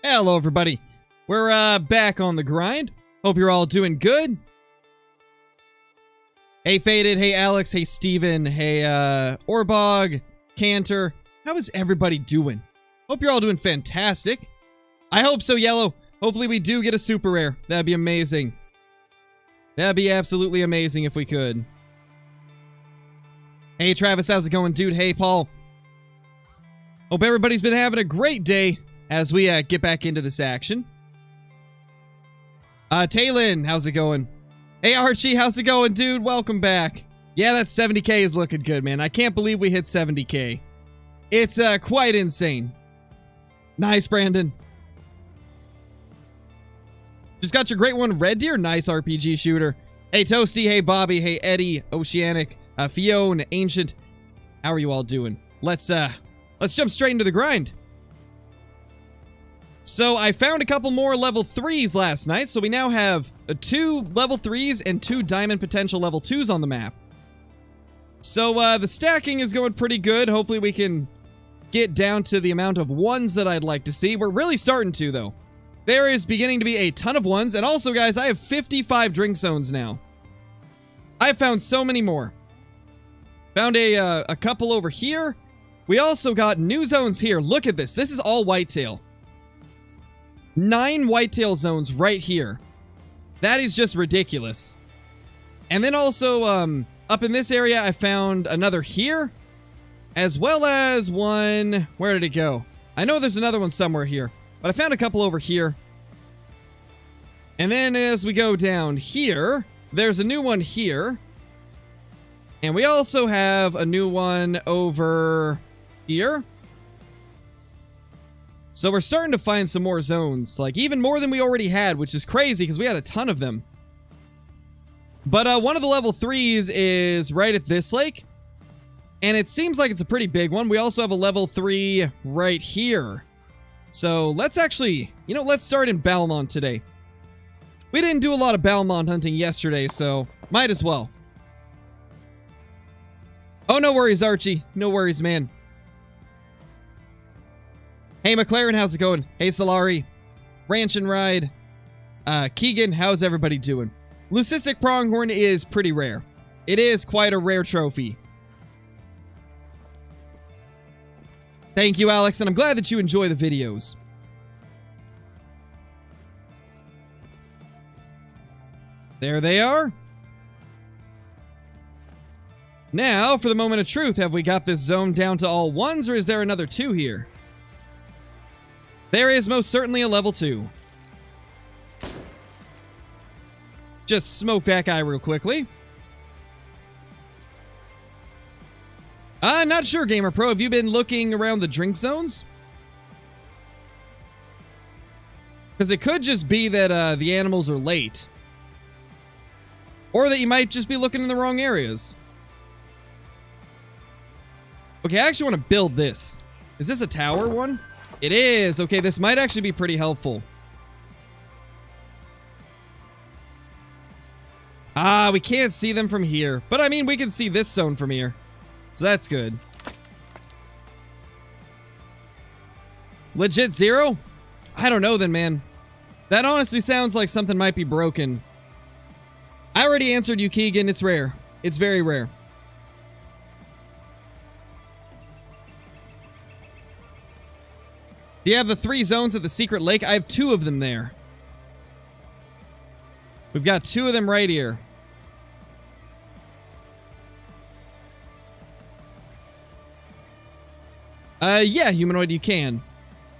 Hello, everybody. We're back on the grind. Hope you're all doing good. Hey, Faded. Hey, Alex. Hey, Steven. Hey, Orbog. Cantor. How is everybody doing? Hope you're all doing fantastic. I hope so, Yellow. Hopefully we do get a super rare. That'd be amazing. That'd be absolutely amazing if we could. Hey, Travis. How's it going, dude? Hey, Paul. Hope everybody's been having a great day as we get back into this action. Taylin, how's it going? Hey, Archie, how's it going, dude? Welcome back. Yeah, that 70k is looking good, man. I can't believe we hit 70k. It's quite insane. Nice, Brandon. Just got your great one, Red Deer. Nice RPG shooter. Hey, Toasty. Hey, Bobby. Hey, Eddie. Oceanic. Fiona. Ancient. How are you all doing? Let's jump straight into the grind. So I found a couple more level 3s last night, so we now have 2 level 3s and 2 diamond potential level 2s on the map. So the stacking is going pretty good. Hopefully we can get down to the amount of 1s that I'd like to see. We're really starting to, though. There is beginning to be a ton of 1s, and also, guys, I have 55 drink zones now. I've found so many more. Found a couple over here. We also got new zones here. Look at this. This is all whitetail. 9 whitetail zones right here. That is just ridiculous. And then also, up in this area, I found another here. As well as one... Where did it go? I know there's another one somewhere here. But I found a couple over here. And then as we go down here, there's a new one here. And we also have a new one over here. So we're starting to find some more zones, like even more than we already had, which is crazy because we had a ton of them. But one of the level 3s is right at this lake, and it seems like it's a pretty big one. We also have a level 3 right here. So let's actually, let's start in Balmont today. We didn't do a lot of Balmont hunting yesterday, so might as well. Oh, no worries, Archie. No worries, man. Hey, McLaren, how's it going? Hey, Solari. Ranch and Ride. Keegan, how's everybody doing? Leucistic Pronghorn is pretty rare. It is quite a rare trophy. Thank you, Alex, and I'm glad that you enjoy the videos. There they are. Now, for the moment of truth, have we got this zone down to all 1s, or is there another 2 here? There is most certainly a level 2. Just smoke that guy real quickly. I'm not sure, Gamer Pro. Have you been looking around the drink zones? Because it could just be that the animals are late. Or that you might just be looking in the wrong areas. Okay, I actually want to build this. Is this a tower one? It is. Okay, this might actually be pretty helpful. Ah, we can't see them from here. But I mean, we can see this zone from here. So that's good. Legit 0? I don't know then, man. That honestly sounds like something might be broken. I already answered you, Keegan. It's rare. It's very rare. Do you have the 3 zones at the secret lake? I have 2 of them there. We've got 2 of them right here. Yeah, Humanoid, you can.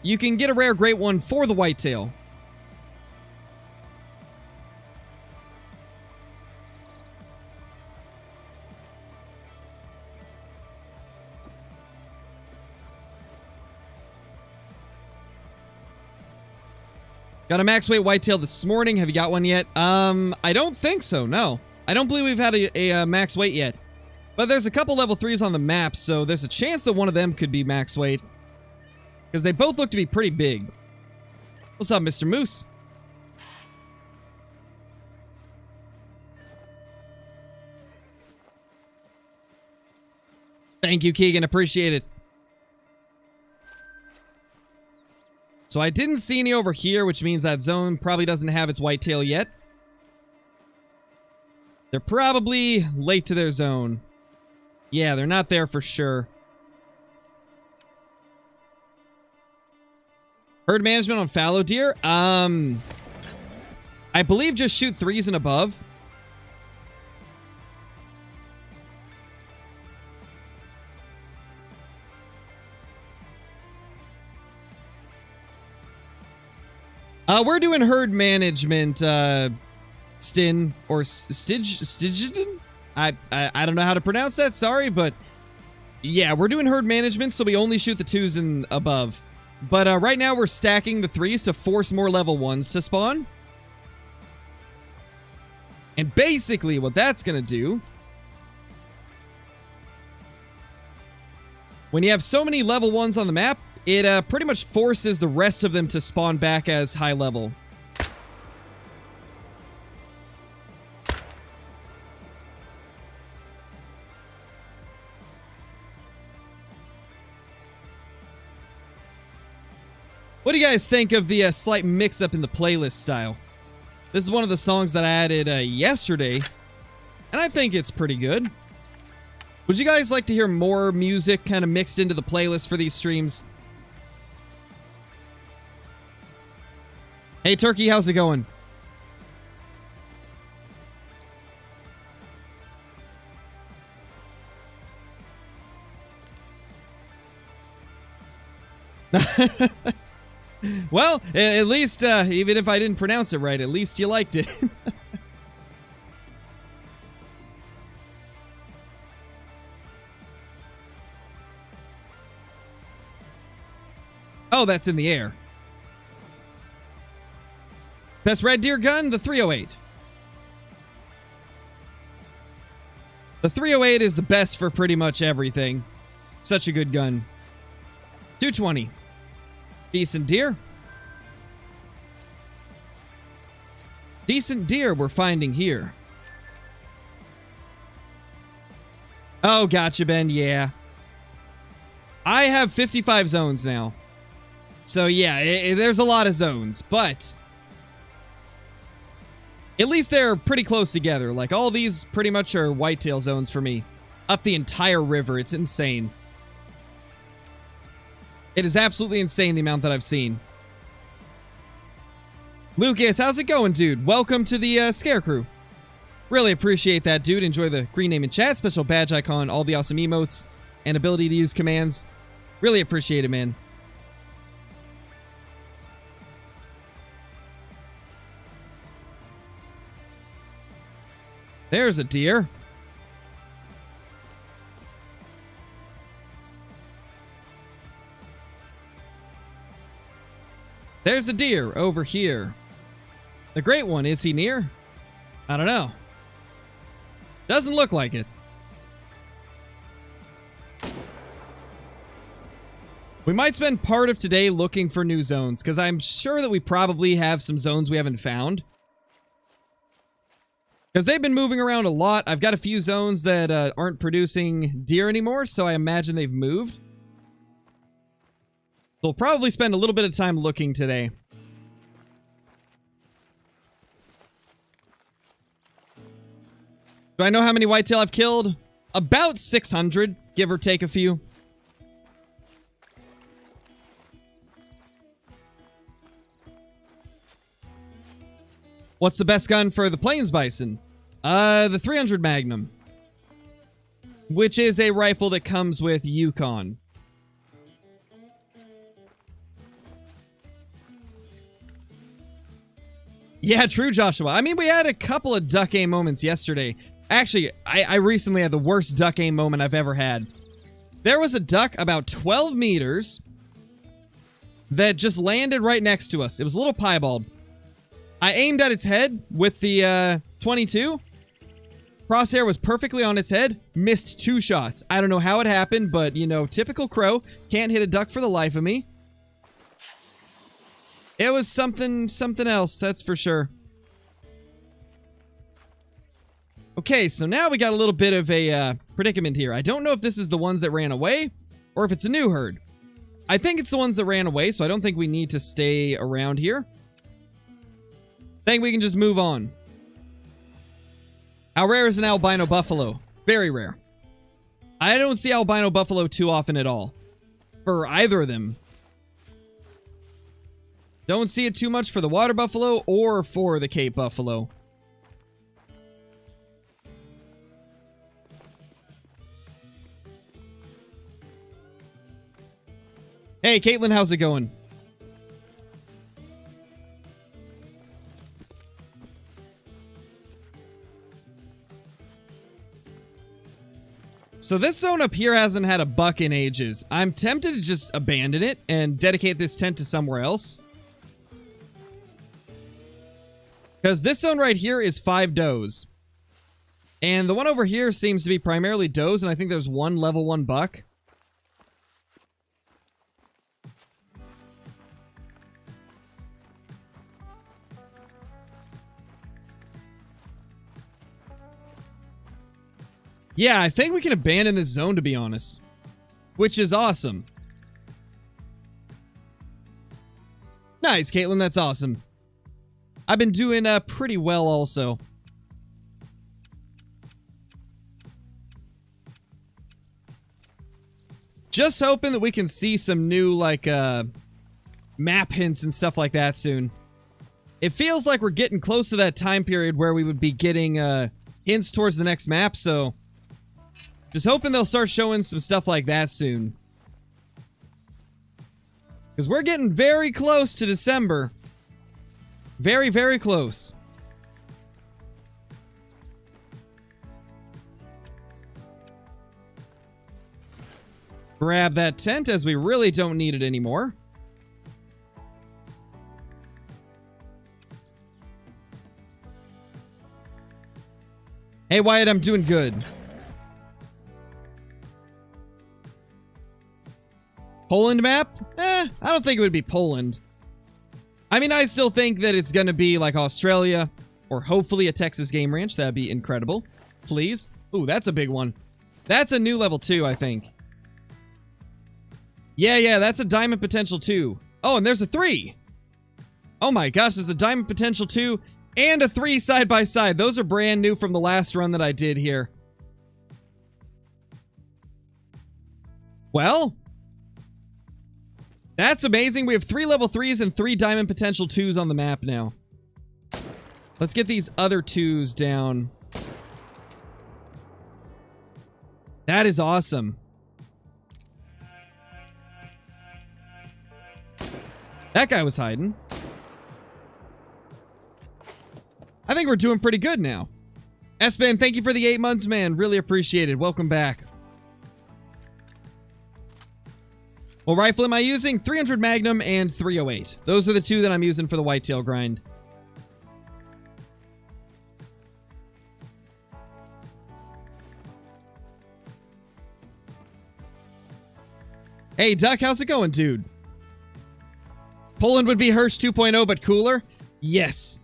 You can get a rare great one for the whitetail. Got a max weight whitetail this morning. Have you got one yet? I don't think so, no. I don't believe we've had a max weight yet. But there's a couple level 3s on the map, so there's a chance that one of them could be max weight. Because they both look to be pretty big. What's up, Mr. Moose? Thank you, Keegan. Appreciate it. So I didn't see any over here, which means that zone probably doesn't have its whitetail yet. They're probably late to their zone. Yeah, they're not there for sure. Herd management on fallow deer? I believe just shoot 3s and above. We're doing herd management, Stin, or Stigen? I don't know how to pronounce that, sorry, but yeah, we're doing herd management, so we only shoot the 2s and above. But right now we're stacking the 3s to force more level 1s to spawn. And basically what that's gonna do, when you have so many level 1s on the map, it pretty much forces the rest of them to spawn back as high level. What do you guys think of the slight mix-up in the playlist style? This is one of the songs that I added yesterday, and I think it's pretty good. Would you guys like to hear more music kind of mixed into the playlist for these streams? Hey, Turkey, how's it going? Well, at least, even if I didn't pronounce it right, at least you liked it. Oh, that's in the air. Best red deer gun? The 308. The 308 is the best for pretty much everything. Such a good gun. 220. Decent deer. Decent deer we're finding here. Oh, gotcha, Ben. Yeah. I have 55 zones now. So, yeah, there's a lot of zones, but at least they're pretty close together. Like, all these pretty much are whitetail zones for me. Up the entire river. It's insane. It is absolutely insane the amount that I've seen. Lucas, how's it going, dude? Welcome to the Scare Crew. Really appreciate that, dude. Enjoy the green name in chat, special badge icon, all the awesome emotes, and ability to use commands. Really appreciate it, man. There's a deer. There's a deer over here. The great one, is he near? I don't know. Doesn't look like it. We might spend part of today looking for new zones, because I'm sure that we probably have some zones we haven't found. Because they've been moving around a lot. I've got a few zones that aren't producing deer anymore, so I imagine they've moved. We'll probably spend a little bit of time looking today. Do I know how many whitetail I've killed? About 600, give or take a few. What's the best gun for the Plains Bison? The 300 Magnum. Which is a rifle that comes with Yukon. Yeah, true, Joshua. I mean, we had a couple of duck aim moments yesterday. Actually, I recently had the worst duck aim moment I've ever had. There was a duck about 12 meters that just landed right next to us. It was a little piebald. I aimed at its head with the 22. Crosshair was perfectly on its head. Missed 2 shots. I don't know how it happened, but, you know, typical crow. Can't hit a duck for the life of me. It was something else, that's for sure. Okay, so now we got a little bit of a predicament here. I don't know if this is the ones that ran away, or if it's a new herd. I think it's the ones that ran away, so I don't think we need to stay around here. I think we can just move on. How rare is an albino buffalo? Very rare. I don't see albino buffalo too often at all. For either of them. Don't see it too much for the water buffalo or for the Cape buffalo. Hey, Caitlin, how's it going? So this zone up here hasn't had a buck in ages. I'm tempted to just abandon it and dedicate this tent to somewhere else. Because this zone right here is 5 does. And the one over here seems to be primarily does, and I think there's one level 1 buck. Yeah, I think we can abandon this zone, to be honest. Which is awesome. Nice, Caitlin, that's awesome. I've been doing pretty well also. Just hoping that we can see some new, like, map hints and stuff like that soon. It feels like we're getting close to that time period where we would be getting hints towards the next map, so... just hoping they'll start showing some stuff like that soon. Because we're getting very close to December. Very, very close. Grab that tent as we really don't need it anymore. Hey Wyatt, I'm doing good. Poland map? I don't think it would be Poland. I mean, I still think that it's gonna be like Australia, or hopefully a Texas game ranch. That'd be incredible. Please. Ooh, that's a big one. That's a new level 2, I think. Yeah, that's a diamond potential 2. Oh, and there's a 3. Oh my gosh, there's a diamond potential 2 and a 3 side by side. Those are brand new from the last run that I did here. Well... that's amazing. We have 3 level 3s and 3 diamond potential 2s on the map now. Let's get these other 2s down. That is awesome. That guy was hiding. I think we're doing pretty good now. S-Man, thank you for the 8 months, man. Really appreciate it. Welcome back. What rifle am I using? 300 Magnum and 308. Those are the 2 that I'm using for the whitetail grind. Hey, Duck, how's it going, dude? Poland would be Hirsch 2.0, but cooler? Yes.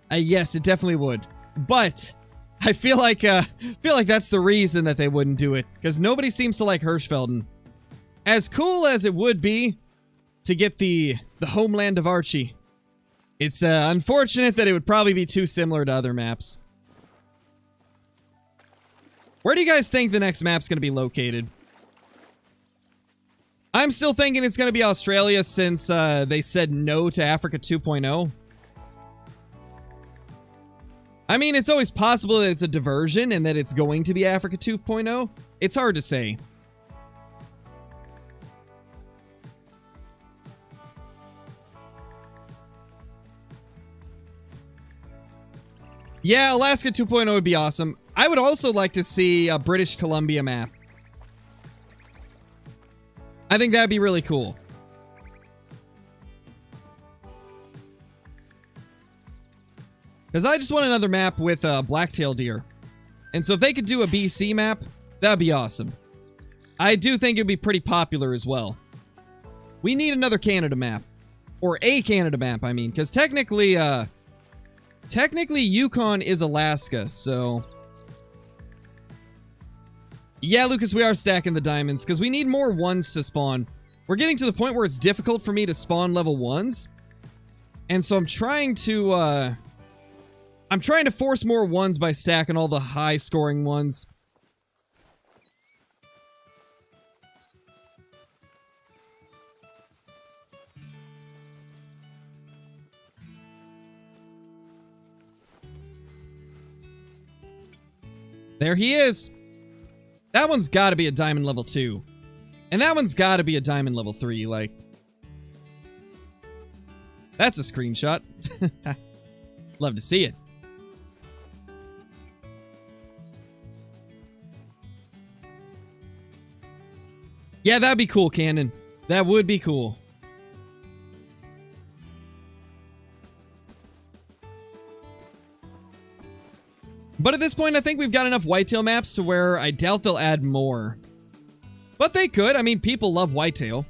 Yes, it definitely would. But I feel like that's the reason that they wouldn't do it, because nobody seems to like Hirschfelden. As cool as it would be to get the homeland of Archie, it's unfortunate that it would probably be too similar to other maps. Where do you guys think the next map's going to be located? I'm still thinking it's going to be Australia since they said no to Africa 2.0. I mean, it's always possible that it's a diversion and that it's going to be Africa 2.0. It's hard to say. Yeah, Alaska 2.0 would be awesome. I would also like to see a British Columbia map. I think that'd be really cool. Because I just want another map with blacktail deer. And so if they could do a BC map, that'd be awesome. I do think it'd be pretty popular as well. We need another Canada map. Or a Canada map, I mean. Because technically Yukon is Alaska, so... yeah, Lucas, we are stacking the diamonds, because we need more 1s to spawn. we're getting to the point where it's difficult for me to spawn level 1s. And so I'm trying to force more 1s by stacking all the high scoring ones. There he is. That one's got to be a diamond level 2. And that one's got to be a diamond level 3. Like, that's a screenshot. Love to see it. Yeah, that'd be cool, Cannon. That would be cool. But at this point, I think we've got enough Whitetail maps to where I doubt they'll add more. But they could. I mean, people love Whitetail.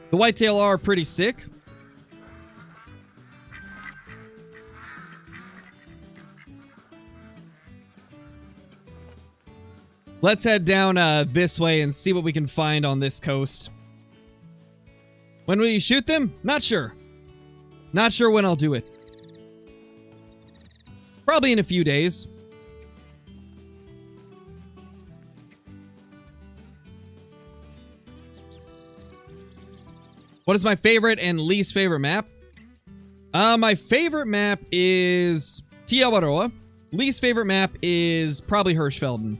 The Whitetail are pretty sick. Let's head down this way and see what we can find on this coast. When will you shoot them? Not sure. Not sure when I'll do it. Probably in a few days. What is my favorite and least favorite map? My favorite map is Tiawaroa. Least favorite map is probably Hirschfelden.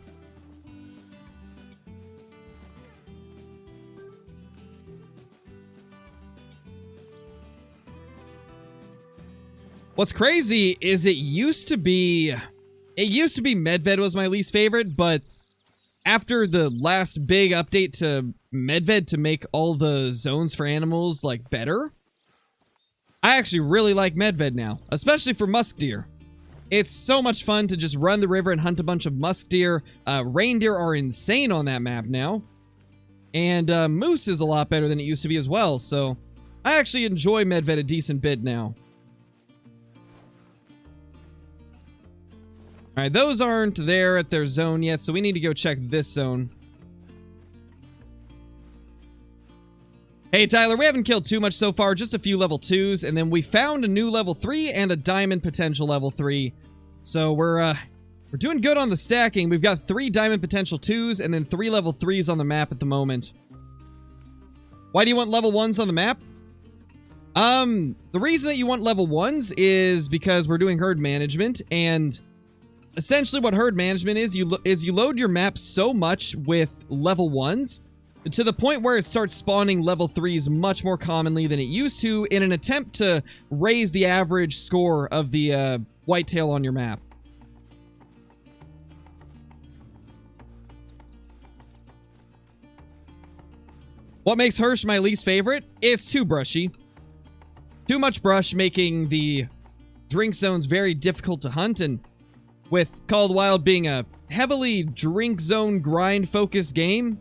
What's crazy is it used to be Medved was my least favorite, but after the last big update to Medved to make all the zones for animals like better, I actually really like Medved now, especially for musk deer. It's so much fun to just run the river and hunt a bunch of musk deer. Reindeer are insane on that map now, and moose is a lot better than it used to be as well, so I actually enjoy Medved a decent bit now. Alright, those aren't there at their zone yet, so we need to go check this zone. Hey Tyler, we haven't killed too much so far, just a few level 2s, and then we found a new level 3 and a diamond potential level 3. So we're doing good on the stacking. We've got 3 diamond potential 2s and then 3 level 3s on the map at the moment. Why do you want level 1s on the map? The reason that you want level 1s is because we're doing herd management, and essentially what herd management is you load your map so much with level 1s to the point where it starts spawning level 3s much more commonly than it used to in an attempt to raise the average score of the whitetail on your map. What makes Hirsch my least favorite? It's too brushy. Too much brush, making the drink zones very difficult to hunt, and with Call of the Wild being a heavily drink zone grind focused game,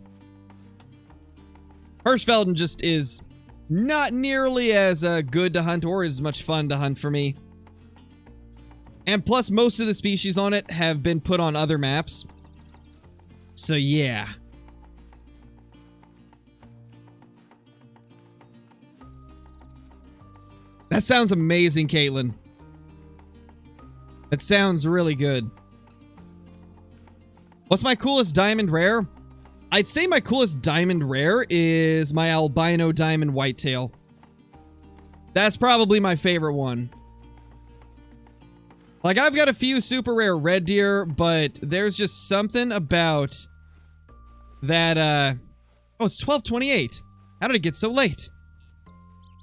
Hirschfelden just is not nearly as good to hunt or as much fun to hunt for me. And plus, most of the species on it have been put on other maps. So yeah. That sounds amazing, Caitlin. That sounds really good. What's my coolest diamond rare? I'd say my coolest diamond rare is my albino diamond whitetail. That's probably my favorite one. Like, I've got a few super rare red deer, but there's just something about that, oh, it's 12:28. How did it get so late?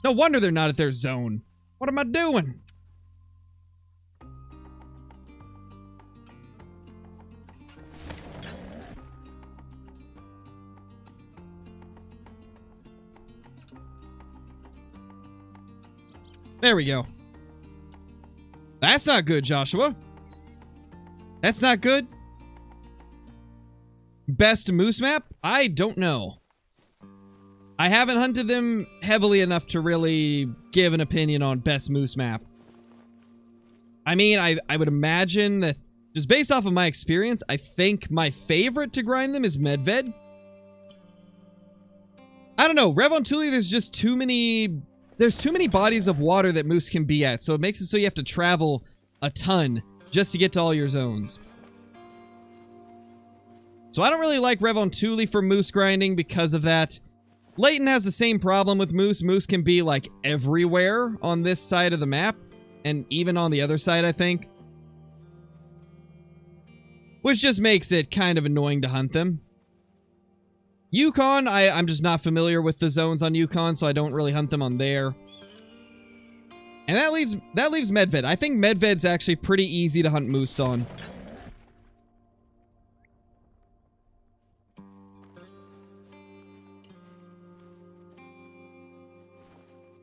No wonder they're not at their zone. What am I doing? There we go. That's not good, Joshua. That's not good. Best moose map? I don't know. I haven't hunted them heavily enough to really give an opinion on best moose map. I mean, I would imagine that Just based off of my experience, I think my favorite to grind them is Medved. I don't know. Revontuli, there's just too many... There's too many bodies of water that moose can be at, so it makes it so you have to travel a ton just to get to all your zones. So I don't really like Revontuli for moose grinding because of that. Layton has the same problem with moose. Moose can be, like, everywhere on this side of the map, and even on the other side, I think. Which just makes it kind of annoying to hunt them. Yukon, I'm just not familiar with the zones on Yukon, so I don't really hunt them on there. And that leaves Medved. I think Medved's actually pretty easy to hunt moose on.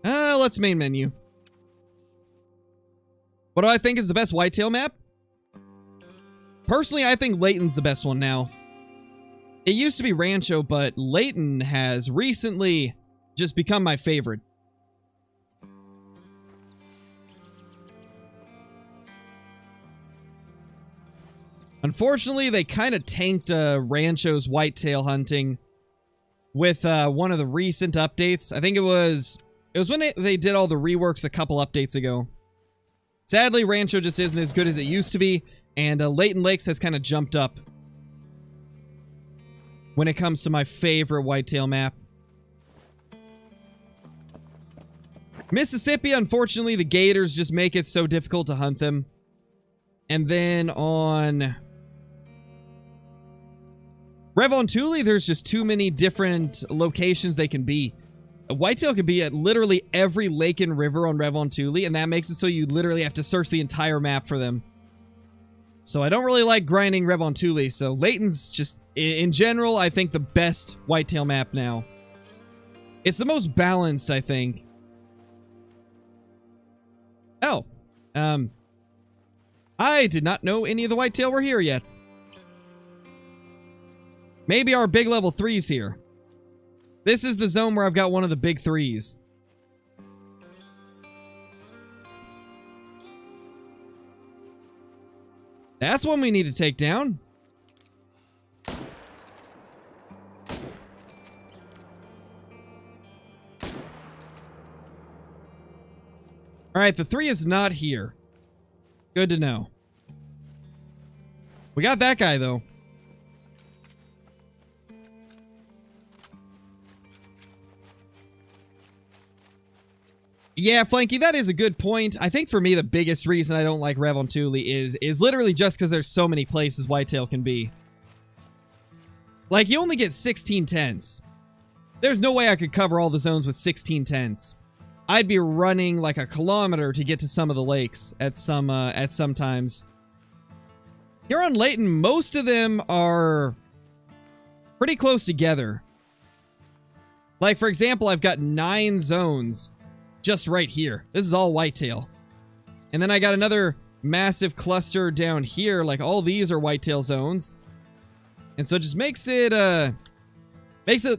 Let's main menu. What do I think is the best whitetail map? Personally, I think Layton's the best one now. It used to be Rancho, but Layton has recently just become my favorite. Unfortunately, they kind of tanked Rancho's whitetail hunting with one of the recent updates. I think it was when they did all the reworks a couple updates ago. Sadly, Rancho just isn't as good as it used to be, and Layton Lakes has kind of jumped up when it comes to my favorite whitetail map. Mississippi, unfortunately, the gators just make it so difficult to hunt them. And then on Revontuli, there's just too many different locations they can be. A whitetail can be at literally every lake and river on Revontuli, and that makes it so you literally have to search the entire map for them. So I don't really like grinding Revontuli, so Layton's just, in general, I think the best whitetail map now. It's the most balanced, I think. Oh. I did not know any of the whitetail were here yet. Maybe our big level 3's here. This is the zone where I've got one of the big 3's. That's one we need to take down. Alright, the 3 is not here. Good to know. We got that guy, though. Yeah, Flanky, that is a good point. I think for me, the biggest reason I don't like Revontuli is literally just because there's so many places whitetail can be. Like, you only get 16 tents. There's no way I could cover all the zones with 16 tents. I'd be running like a kilometer to get to some of the lakes at some times. Here on Layton, most of them are pretty close together. Like, for example, I've got 9 zones just right here. This is all whitetail. And then I got another massive cluster down here. Like, all these are whitetail zones. And so it just makes it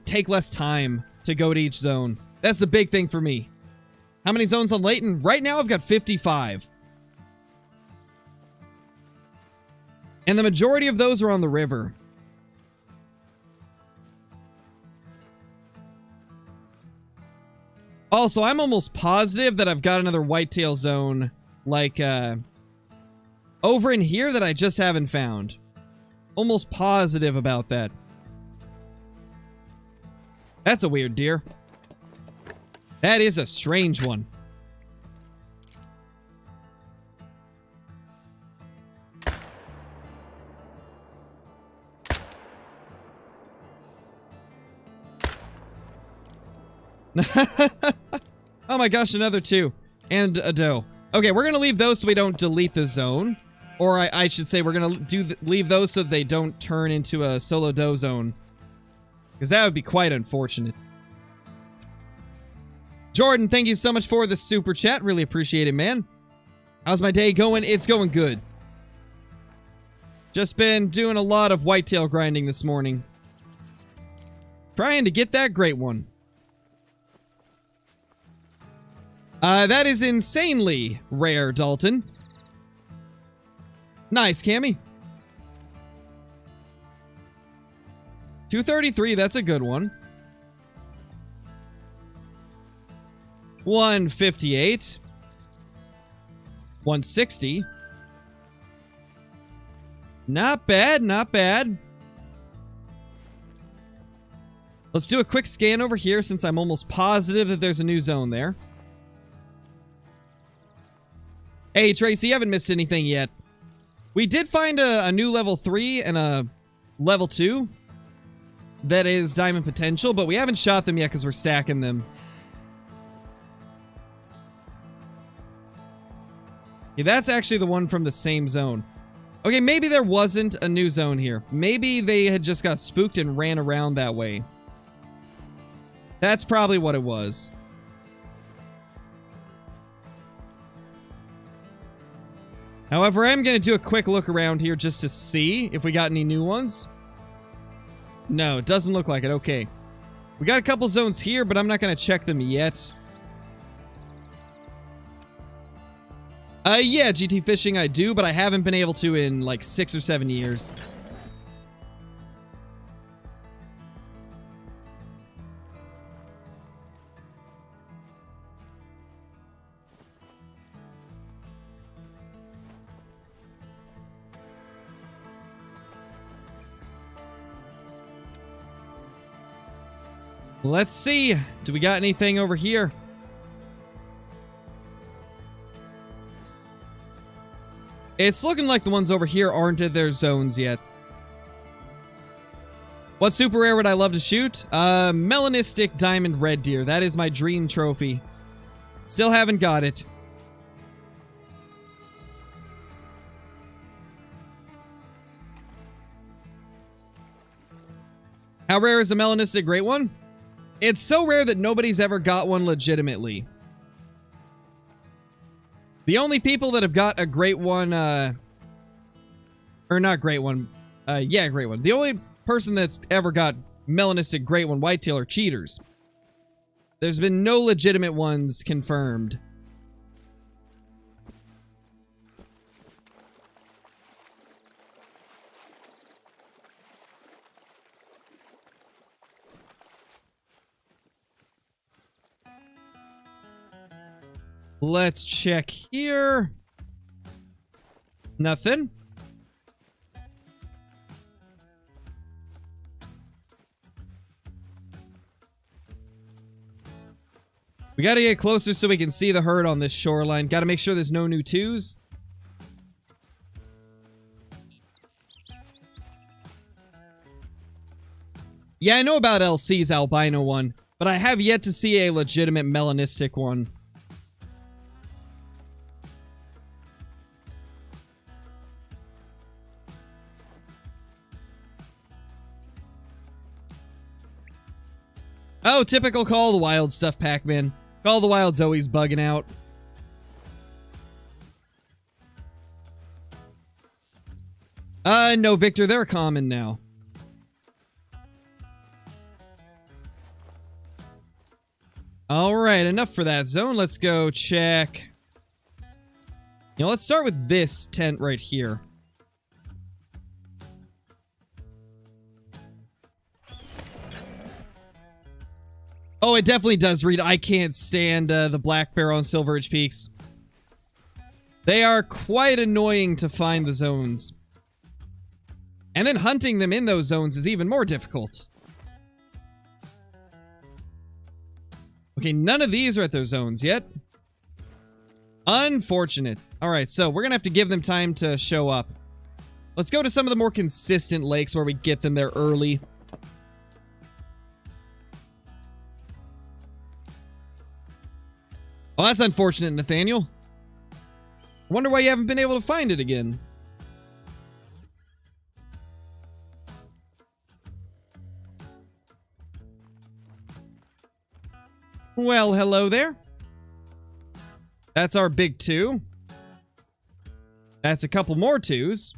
take less time to go to each zone. That's the big thing for me. How many zones on Layton? Right now I've got 55. And the majority of those are on the river. Also, I'm almost positive that I've got another whitetail zone, like, over in here that I just haven't found. Almost positive about that. That's a weird deer. That is a strange one. Oh my gosh, another 2. And a doe. Okay, we're gonna leave those so we don't delete the zone. Or I should say we're gonna leave those so they don't turn into a solo doe zone. Because that would be quite unfortunate. Jordan, thank you so much for the super chat. Really appreciate it, man. How's my day going? It's going good. Just been doing a lot of whitetail grinding this morning. Trying to get that great one. That is insanely rare, Dalton. Nice, Cammy. 233, that's a good one. 158. 160. Not bad, not bad. Let's do a quick scan over here since I'm almost positive that there's a new zone there. Hey, Tracy, you haven't missed anything yet. We did find a new level 3 and a level 2 that is diamond potential, but we haven't shot them yet because we're stacking them. Yeah, that's actually the one from the same zone. Okay, maybe there wasn't a new zone here. Maybe they had just got spooked and ran around that way. That's probably what it was. However, I'm going to do a quick look around here just to see if we got any new ones. No, it doesn't look like it. Okay. We got a couple zones here, but I'm not going to check them yet. Yeah, GT fishing I do, but I haven't been able to in like 6 or 7 years. Let's see. Do we got anything over here? It's looking like the ones over here aren't in their zones yet. What super rare would I love to shoot? Melanistic diamond red deer. That is my dream trophy. Still haven't got it. How rare is a melanistic great one? It's so rare that nobody's ever got one legitimately. The only people that have got a great one, or not great one, yeah, great one. The only person that's ever got melanistic great one whitetail are cheaters. There's been no legitimate ones confirmed. Let's check here. Nothing. We gotta get closer so we can see the herd on this shoreline. Gotta make sure there's no new twos. Yeah, I know about LC's albino one, but I have yet to see a legitimate melanistic one. Oh, typical Call of the Wild stuff, Pac-Man. Call of the Wild's always bugging out. No, Victor, they're common now. Alright, enough for that zone. Let's go check. You know, let's start with this tent right here. Oh, it definitely does read. I can't stand the black bear on Silver Ridge Peaks. They are quite annoying to find the zones. And then hunting them in those zones is even more difficult. Okay, none of these are at those zones yet. Unfortunate. Alright, so we're gonna have to give them time to show up. Let's go to some of the more consistent lakes where we get them there early. Well, that's unfortunate, Nathaniel. Wonder why you haven't been able to find it again. Well, hello there. That's our big 2. That's a couple more 2s.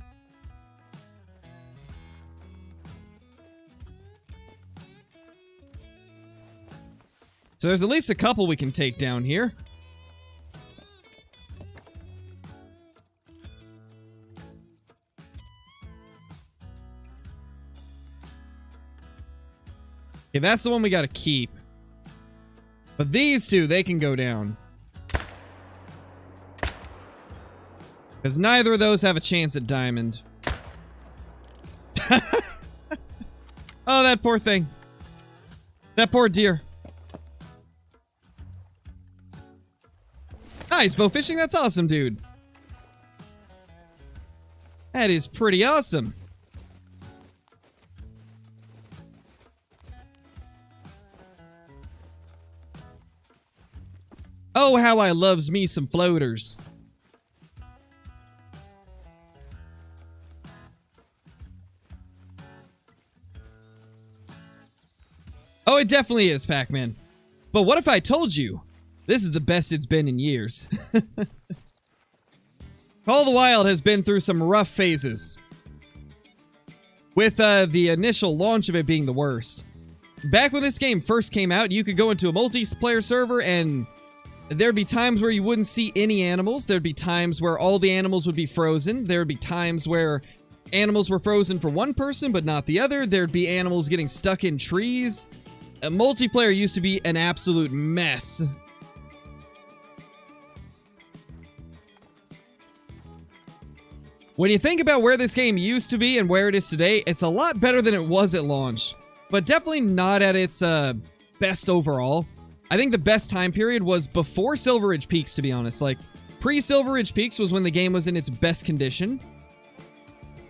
So there's at least a couple we can take down here. Okay, that's the one we gotta keep. But these two, they can go down. Because neither of those have a chance at diamond. Oh, that poor thing. That poor deer. Nice, bow fishing. That's awesome, dude. That is pretty awesome. Oh, how I loves me some floaters. Oh, it definitely is, Pac-Man. But what if I told you this is the best it's been in years? Call of the Wild has been through some rough phases, with the initial launch of it being the worst. Back when this game first came out, you could go into a multiplayer server and there'd be times where you wouldn't see any animals. There'd be times where all the animals would be frozen. There'd be times where animals were frozen for one person but not the other. There'd be animals getting stuck in trees. Multiplayer used to be an absolute mess. When you think about where this game used to be and where it is today, it's a lot better than it was at launch. But definitely not at its best overall. I think the best time period was before Silver Ridge Peaks, to be honest. Like, pre-Silver Ridge Peaks was when the game was in its best condition.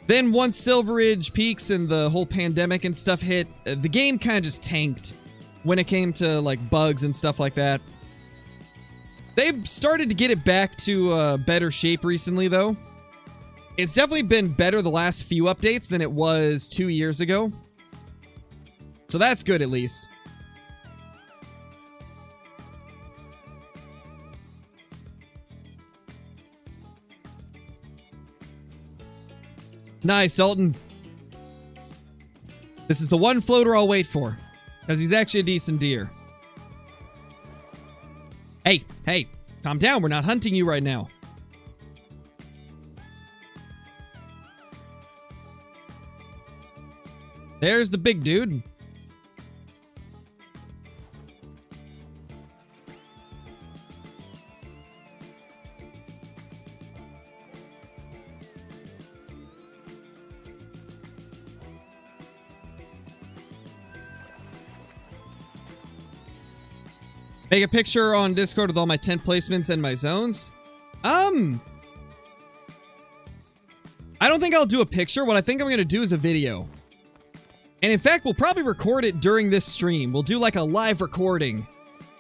Then once Silver Ridge Peaks and the whole pandemic and stuff hit, the game kind of just tanked when it came to, like, bugs and stuff like that. They've started to get it back to better shape recently, though. It's definitely been better the last few updates than it was 2 years ago. So that's good, at least. Nice, Dalton. This is the one floater I'll wait for, because he's actually a decent deer. Hey, hey, calm down. We're not hunting you right now. There's the big dude. Make a picture on Discord with all my tent placements and my zones. I don't think I'll do a picture. What I think I'm going to do is a video. And in fact, we'll probably record it during this stream. We'll do like a live recording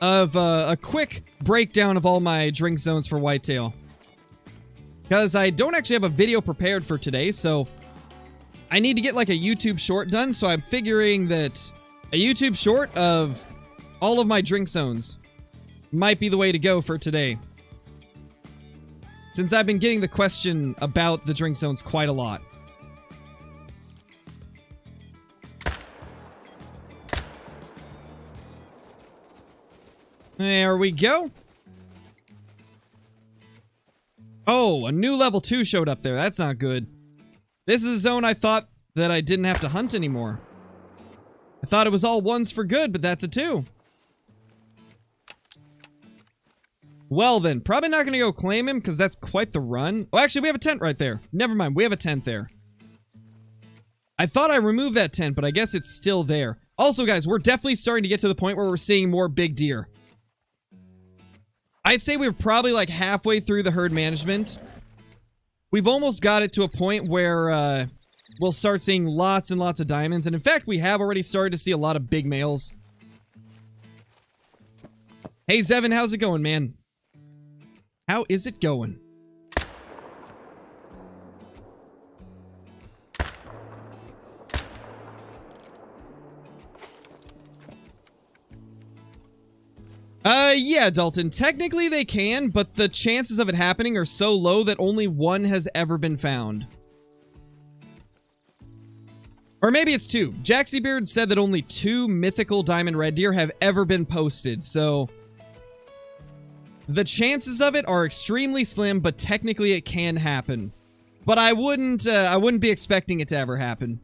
of a quick breakdown of all my drink zones for Whitetail. Because I don't actually have a video prepared for today, so I need to get like a YouTube short done. So I'm figuring that a YouTube short of all of my drink zones might be the way to go for today, since I've been getting the question about the drink zones quite a lot. There we go. Oh, a new level 2 showed up there. That's not good. This is a zone I thought that I didn't have to hunt anymore. I thought it was all 1s for good, but that's a 2. Well then, probably not going to go claim him because that's quite the run. Oh, actually, we have a tent right there. Never mind, we have a tent there. I thought I removed that tent, but I guess it's still there. Also, guys, we're definitely starting to get to the point where we're seeing more big deer. I'd say we're probably like halfway through the herd management. We've almost got it to a point where we'll start seeing lots and lots of diamonds. And in fact, we have already started to see a lot of big males. Hey, Zevin, how's it going, man? How is it going? Yeah, Dalton. Technically they can, but the chances of it happening are so low that only one has ever been found. Or maybe it's 2. Jaxiebeard said that only 2 mythical diamond red deer have ever been posted, so the chances of it are extremely slim, but technically it can happen. But I wouldn't be expecting it to ever happen.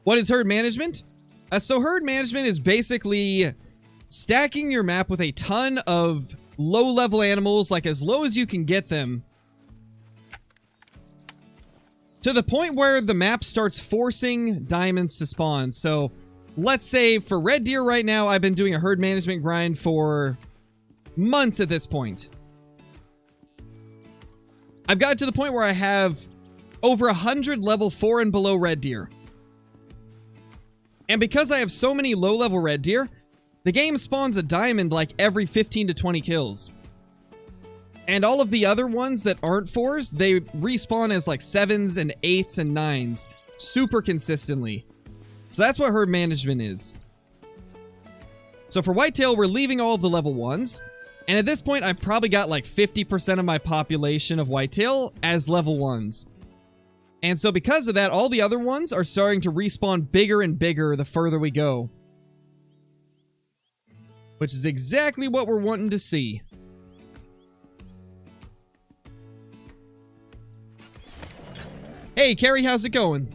What is herd management? So herd management is basically stacking your map with a ton of low-level animals, like as low as you can get them, to the point where the map starts forcing diamonds to spawn. So let's say for red deer right now, I've been doing a herd management grind for months at this point. I've got to the point where I have over 100 level 4 and below red deer. And because I have so many low-level red deer, the game spawns a diamond like every 15 to 20 kills. And all of the other ones that aren't 4s, they respawn as like 7s and 8s and 9s super consistently. So that's what herd management is. So for Whitetail, we're leaving all of the level 1s. And at this point, I've probably got like 50% of my population of Whitetail as level 1s. And so because of that, all the other ones are starting to respawn bigger and bigger the further we go. Which is exactly what we're wanting to see. Hey, Carrie, how's it going?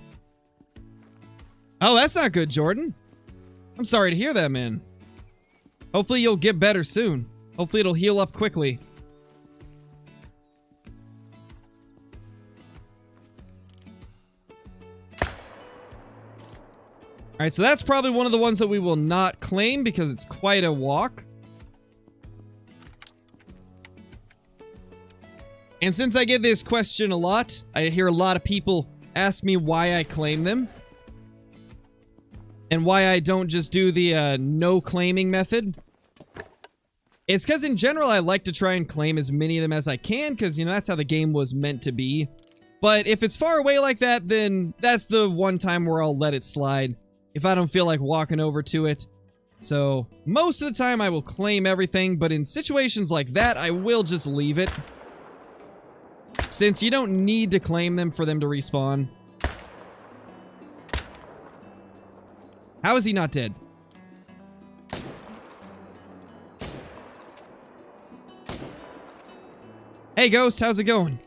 Oh, that's not good, Jordan. I'm sorry to hear that, man. Hopefully you'll get better soon. Hopefully it'll heal up quickly. Alright, so that's probably one of the ones that we will not claim because it's quite a walk. And since I get this question a lot, I hear a lot of people ask me why I claim them. And why I don't just do the no claiming method. It's because in general I like to try and claim as many of them as I can because, you know, that's how the game was meant to be. But if it's far away like that, then that's the one time where I'll let it slide. If I don't feel like walking over to it. So, most of the time I will claim everything, but in situations like that, I will just leave it. Since you don't need to claim them for them to respawn. How is he not dead? Hey, Ghost, how's it going?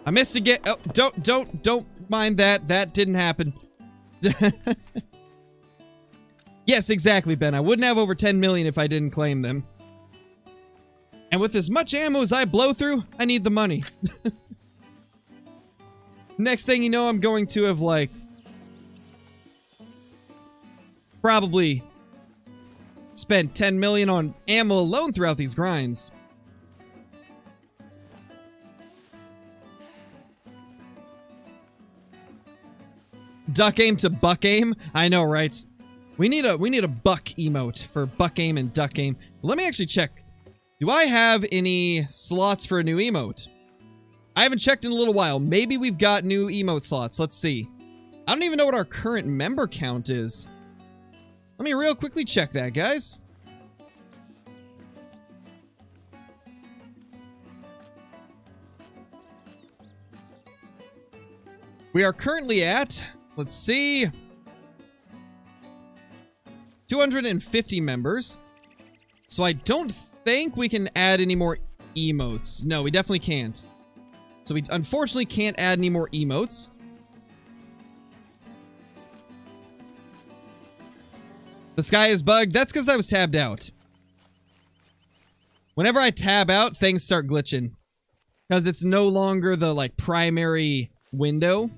I missed again. Oh, don't mind that. That didn't happen. Yes, exactly, Ben. I wouldn't have over 10 million if I didn't claim them. And with as much ammo as I blow through, I need the money. Next thing you know, I'm going to have, like, probably spent 10 million on ammo alone throughout these grinds. Duck aim to buck aim? I know, right? We need a buck emote for buck aim and duck aim. Let me actually check. Do I have any slots for a new emote? I haven't checked in a little while. Maybe we've got new emote slots. Let's see. I don't even know what our current member count is. Let me real quickly check that, guys. We are currently at, let's see, 250 members. So I don't think we can add any more emotes. No, we definitely can't. So we unfortunately can't add any more emotes. The sky is bugged. That's because I was tabbed out. Whenever I tab out, things start glitching. Because it's no longer the, like, primary window.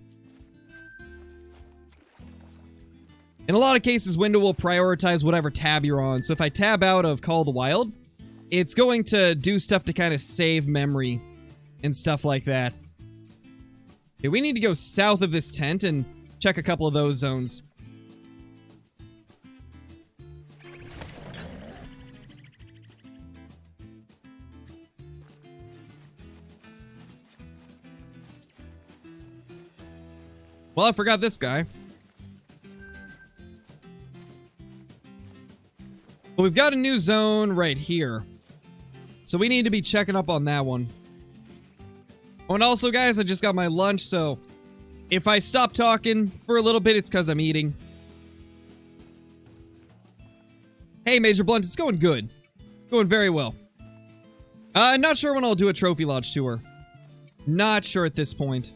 In a lot of cases, window will prioritize whatever tab you're on. So if I tab out of Call of the Wild, it's going to do stuff to kind of save memory and stuff like that. Okay, we need to go south of this tent and check a couple of those zones. Well, I forgot this guy. But we've got a new zone right here. So we need to be checking up on that one. Oh, and also, guys, I just got my lunch, so if I stop talking for a little bit, it's because I'm eating. Hey, Major Blunt, it's going good. Going very well. Not sure when I'll do a Trophy Lodge tour. Not sure at this point.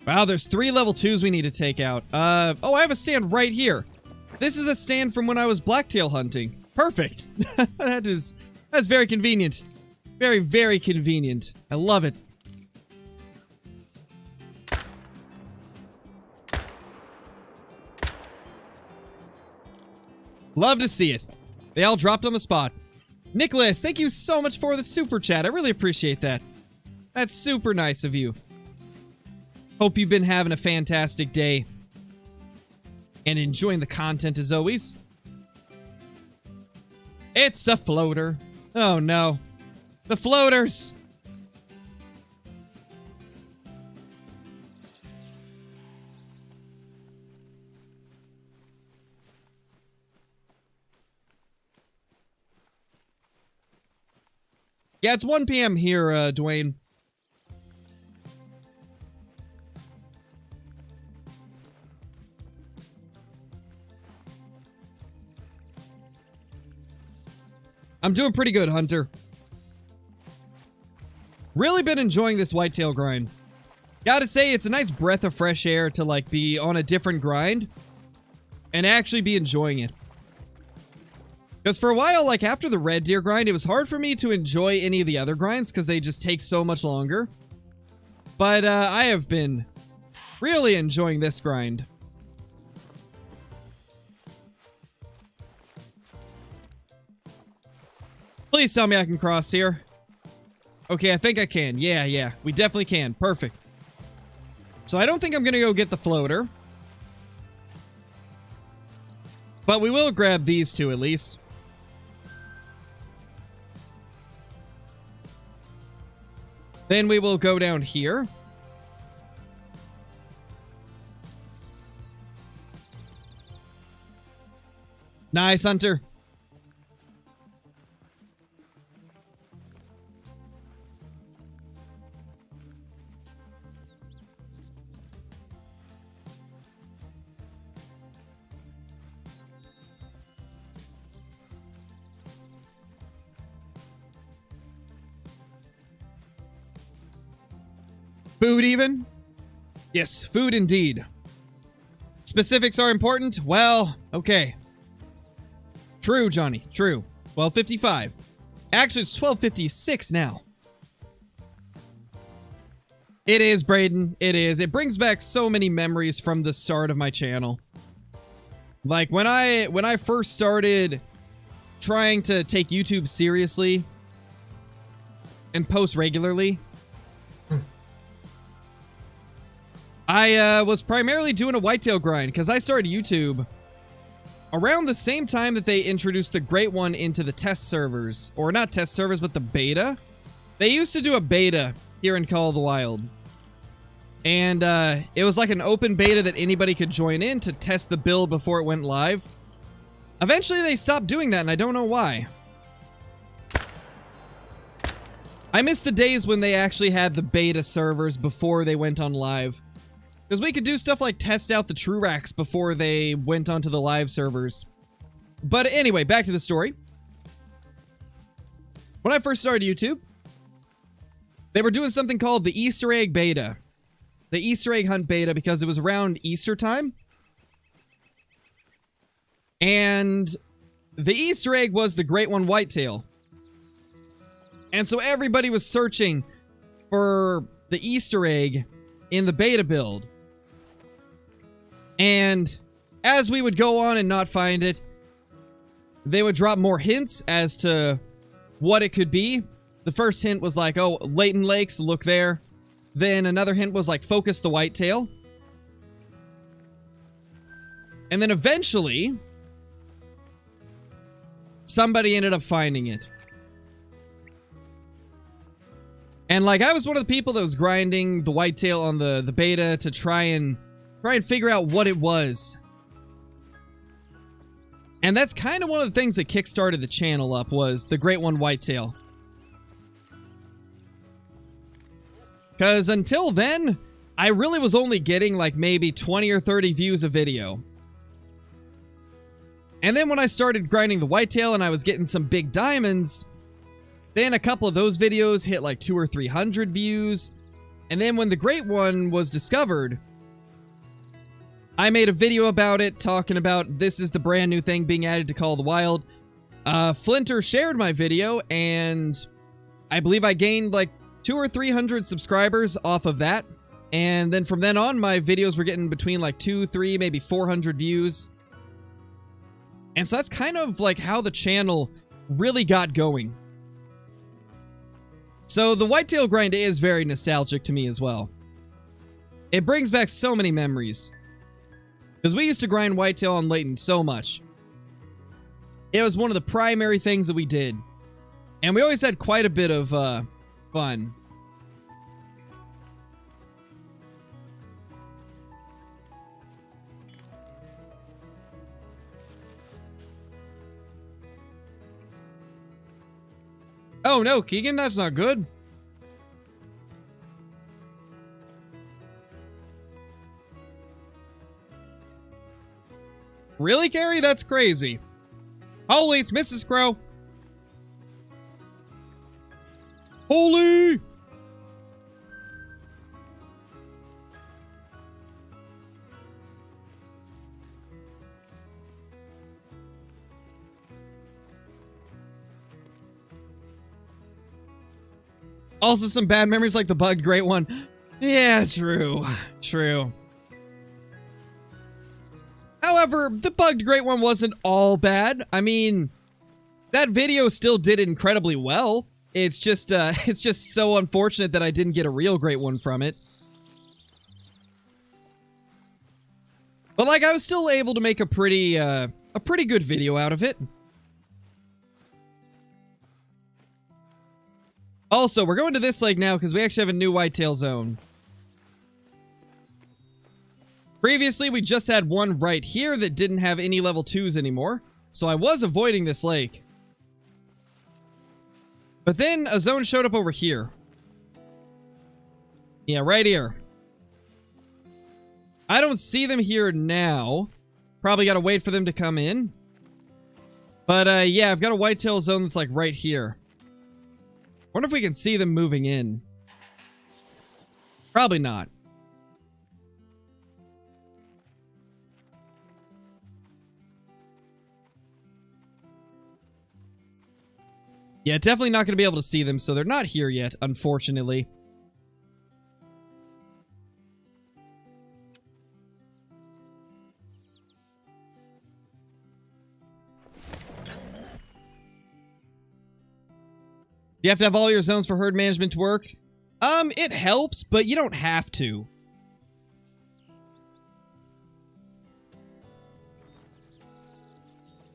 Wow, there's 3 level 2s we need to take out. Oh, I have a stand right here. This is a stand from when I was blacktail hunting. Perfect. That's very convenient. Very, very convenient. I love it. Love to see it. They all dropped on the spot. Nicholas, thank you so much for the super chat. I really appreciate that. That's super nice of you. Hope you've been having a fantastic day and enjoying the content as always. It's a floater. Oh no. The floaters. Yeah, it's 1 p.m. here, Dwayne. I'm doing pretty good, Hunter. Really been enjoying this whitetail grind. Gotta say, it's a nice breath of fresh air to, like, be on a different grind and actually be enjoying it. Because for a while, like, after the red deer grind, it was hard for me to enjoy any of the other grinds because they just take so much longer. But I have been really enjoying this grind. Please tell me I can cross here. Okay, I think I can. Yeah, we definitely can. Perfect. So I don't think I'm going to go get the floater. But we will grab these two at least. Then we will go down here. Nice, Hunter. Food even? Yes, food indeed. Specifics are important? Well, okay. True, Johnny, true. 12:55. Actually, it's 12:56 now. It is, Braden. It is. It brings back so many memories from the start of my channel. Like, when I first started trying to take YouTube seriously and post regularly, I was primarily doing a whitetail grind because I started YouTube around the same time that they introduced the Great One into the test servers. Or not test servers, but the beta. They used to do a beta here in Call of the Wild. And it was like an open beta that anybody could join in to test the build before it went live. Eventually they stopped doing that and I don't know why. I miss the days when they actually had the beta servers before they went on live. Because we could do stuff like test out the true racks before they went onto the live servers. But anyway, back to the story. When I first started YouTube, they were doing something called the Easter egg beta. The Easter egg hunt beta because it was around Easter time. And the Easter egg was the Great One whitetail. And so everybody was searching for the Easter egg in the beta build. And as we would go on and not find it, they would drop more hints as to what it could be. The first hint was like, oh, Layton Lakes, look there. Then another hint was like, focus the whitetail. And then eventually, somebody ended up finding it. And like, I was one of the people that was grinding the whitetail on the beta to try and figure out what it was. And that's kind of one of the things that kickstarted the channel up, was the Great One whitetail. Because until then, I really was only getting like maybe 20 or 30 views a video. And then when I started grinding the whitetail and I was getting some big diamonds, then a couple of those videos hit like 200 or 300 views. And then when the great one was discovered, I made a video about it, talking about this is the brand new thing being added to Call of the Wild. Flinter shared my video, and I believe I gained like 200 or 300 subscribers off of that. And then from then on, my videos were getting between like 200, 300, maybe 400 views. And so that's kind of like how the channel really got going. So the Whitetail grind is very nostalgic to me as well. It brings back so many memories. Because we used to grind Whitetail on Layton so much. It was one of the primary things that we did. And we always had quite a bit of fun. Oh no, Keegan, that's not good. Really, Gary? That's crazy. Holy, it's Mrs. Crow. Holy! Also, some bad memories like the bugged great one. Yeah, true. True. However, the bugged great one wasn't all bad. I mean, that video still did incredibly well. It's just so unfortunate that I didn't get a real great one from it. But like, I was still able to make a pretty good video out of it. Also, we're going to this lake now because we actually have a new whitetail zone. Previously, we just had one right here that didn't have any level 2s anymore, so I was avoiding this lake. But then a zone showed up over here. Yeah, right here. I don't see them here now. Probably gotta wait for them to come in. But yeah, I've got a whitetail zone that's like right here. Wonder if we can see them moving in. Probably not. Yeah, definitely not going to be able to see them, so they're not here yet, unfortunately. You have to have all your zones for herd management to work? It helps, but you don't have to.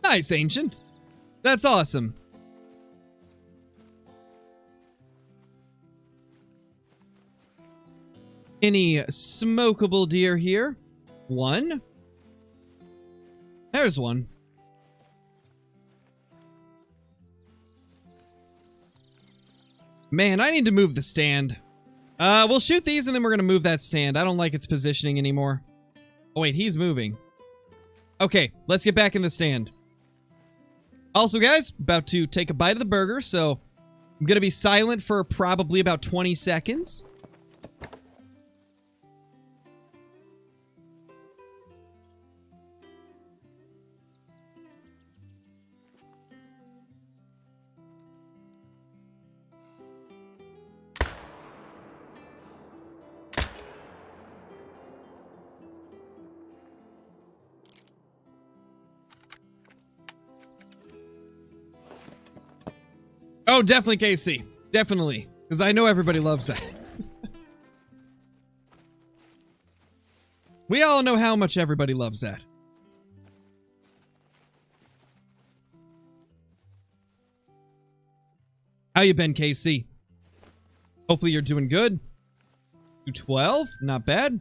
Nice, Ancient. That's awesome. Any smokable deer here? One. There's one. Man, I need to move the stand. We'll shoot these and then we're gonna move that stand. I don't like its positioning anymore. Oh wait, he's moving. Okay, let's get back in the stand. Also, guys, about to take a bite of the burger, so I'm gonna be silent for probably about 20 seconds. Oh, definitely KC. Definitely. Because I know everybody loves that. We all know how much everybody loves that. How you been, KC? Hopefully you're doing good. 212? Not bad.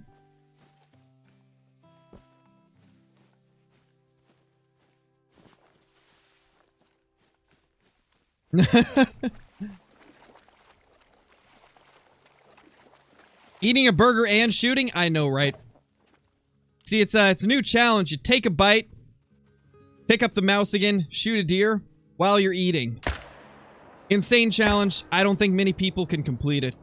Eating a burger and shooting? I know, right? See, it's a new challenge. You take a bite, pick up the mouse again, shoot a deer while you're eating. Insane challenge. I don't think many people can complete it.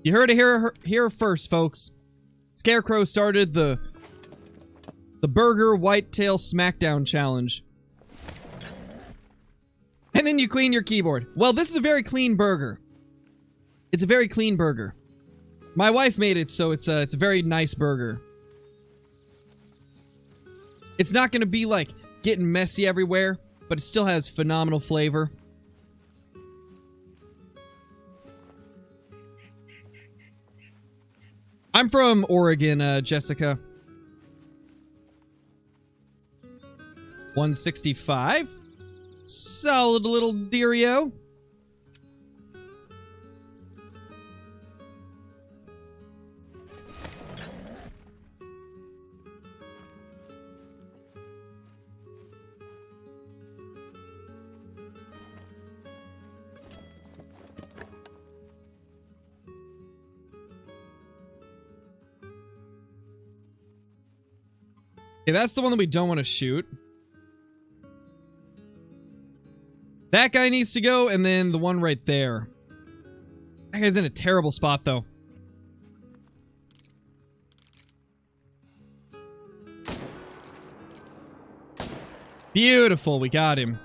You heard it here first, folks. Scarecrow started the Burger Whitetail Smackdown Challenge. And then you clean your keyboard. Well, this is a very clean burger. It's a very clean burger. My wife made it, so it's a very nice burger. It's not going to be, like, getting messy everywhere, but it still has phenomenal flavor. I'm from Oregon, Jessica. 165. Solid little deario. Okay, that's the one that we don't want to shoot. That guy needs to go, and then the one right there. That guy's in a terrible spot, though. Beautiful, we got him.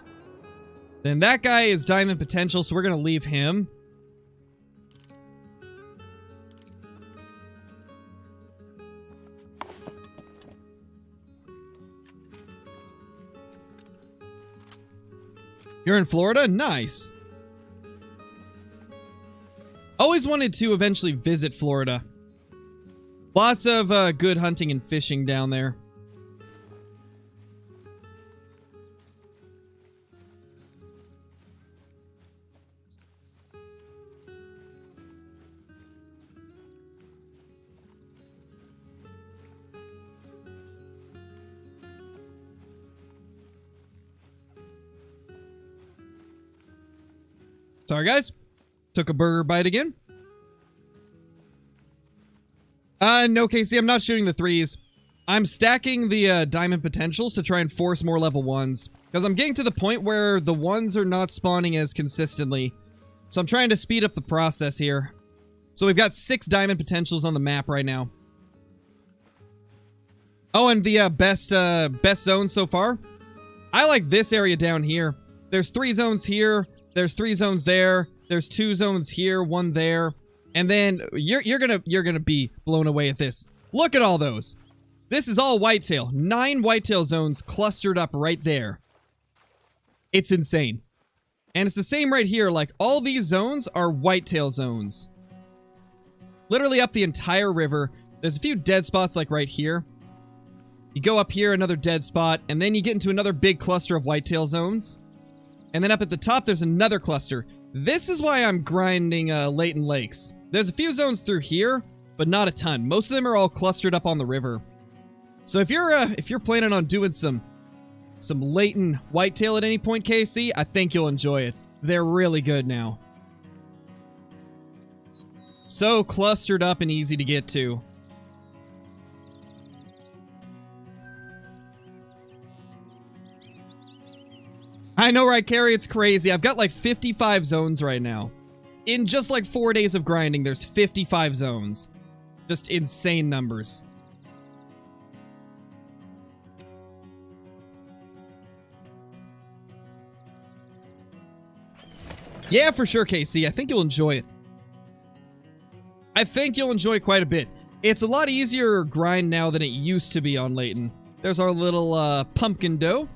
Then that guy is diamond potential, so we're gonna leave him. You're in Florida? Nice. Always wanted to eventually visit Florida. Lots of good hunting and fishing down there. Sorry, guys. Took a burger bite again. No, Casey, I'm not shooting the 3s. I'm stacking the diamond potentials to try and force more level 1s. Because I'm getting to the point where the 1s are not spawning as consistently. So I'm trying to speed up the process here. So we've got 6 diamond potentials on the map right now. Oh, and the best zone so far? I like this area down here. There's 3 zones here. There's 3 zones there. There's 2 zones here, 1 there. And then you're gonna be blown away at this. Look at all those. This is all whitetail. 9 whitetail zones clustered up right there. It's insane. And it's the same right here. Like, all these zones are whitetail zones. Literally up the entire river. There's a few dead spots like right here. You go up here, another dead spot, and then you get into another big cluster of whitetail zones. And then up at the top, there's another cluster. This is why I'm grinding Layton Lakes. There's a few zones through here, but not a ton. Most of them are all clustered up on the river. So if you're planning on doing some Layton whitetail at any point, KC, I think you'll enjoy it. They're really good now. So clustered up and easy to get to. I know, right, Carrie? It's crazy. I've got like 55 zones right now. In just like 4 days of grinding, there's 55 zones. Just insane numbers. Yeah, for sure, KC. I think you'll enjoy it. I think you'll enjoy quite a bit. It's a lot easier grind now than it used to be on Layton. There's our little pumpkin dough.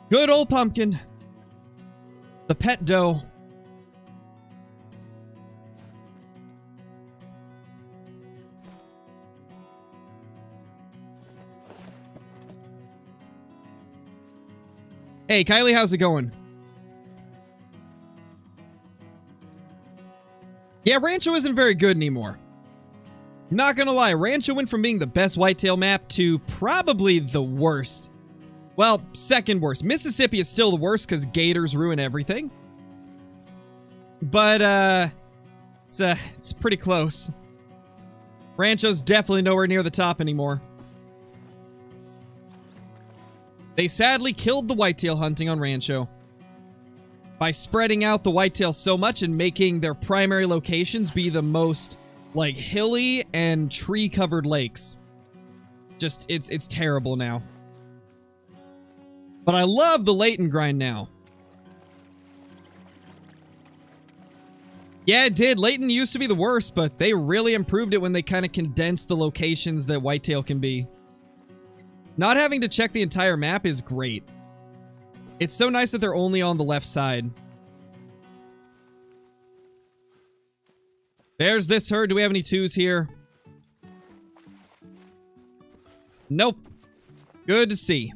Good old pumpkin. The pet doe. Hey, Kylie, how's it going? Yeah, Rancho isn't very good anymore. Not gonna lie, Rancho went from being the best whitetail map to probably the worst. Well, second worst. Mississippi is still the worst because gators ruin everything. But, it's pretty close. Rancho's definitely nowhere near the top anymore. They sadly killed the whitetail hunting on Rancho. by spreading out the whitetail so much and making their primary locations be the most, like, hilly and tree-covered lakes. Just, it's terrible now. But I love the Layton grind now. Yeah, it did. Layton used to be the worst, but they really improved it when they kind of condensed the locations that whitetail can be. Not having to check the entire map is great. It's so nice that they're only on the left side. There's this herd. Do we have any twos here? Nope. Good to see.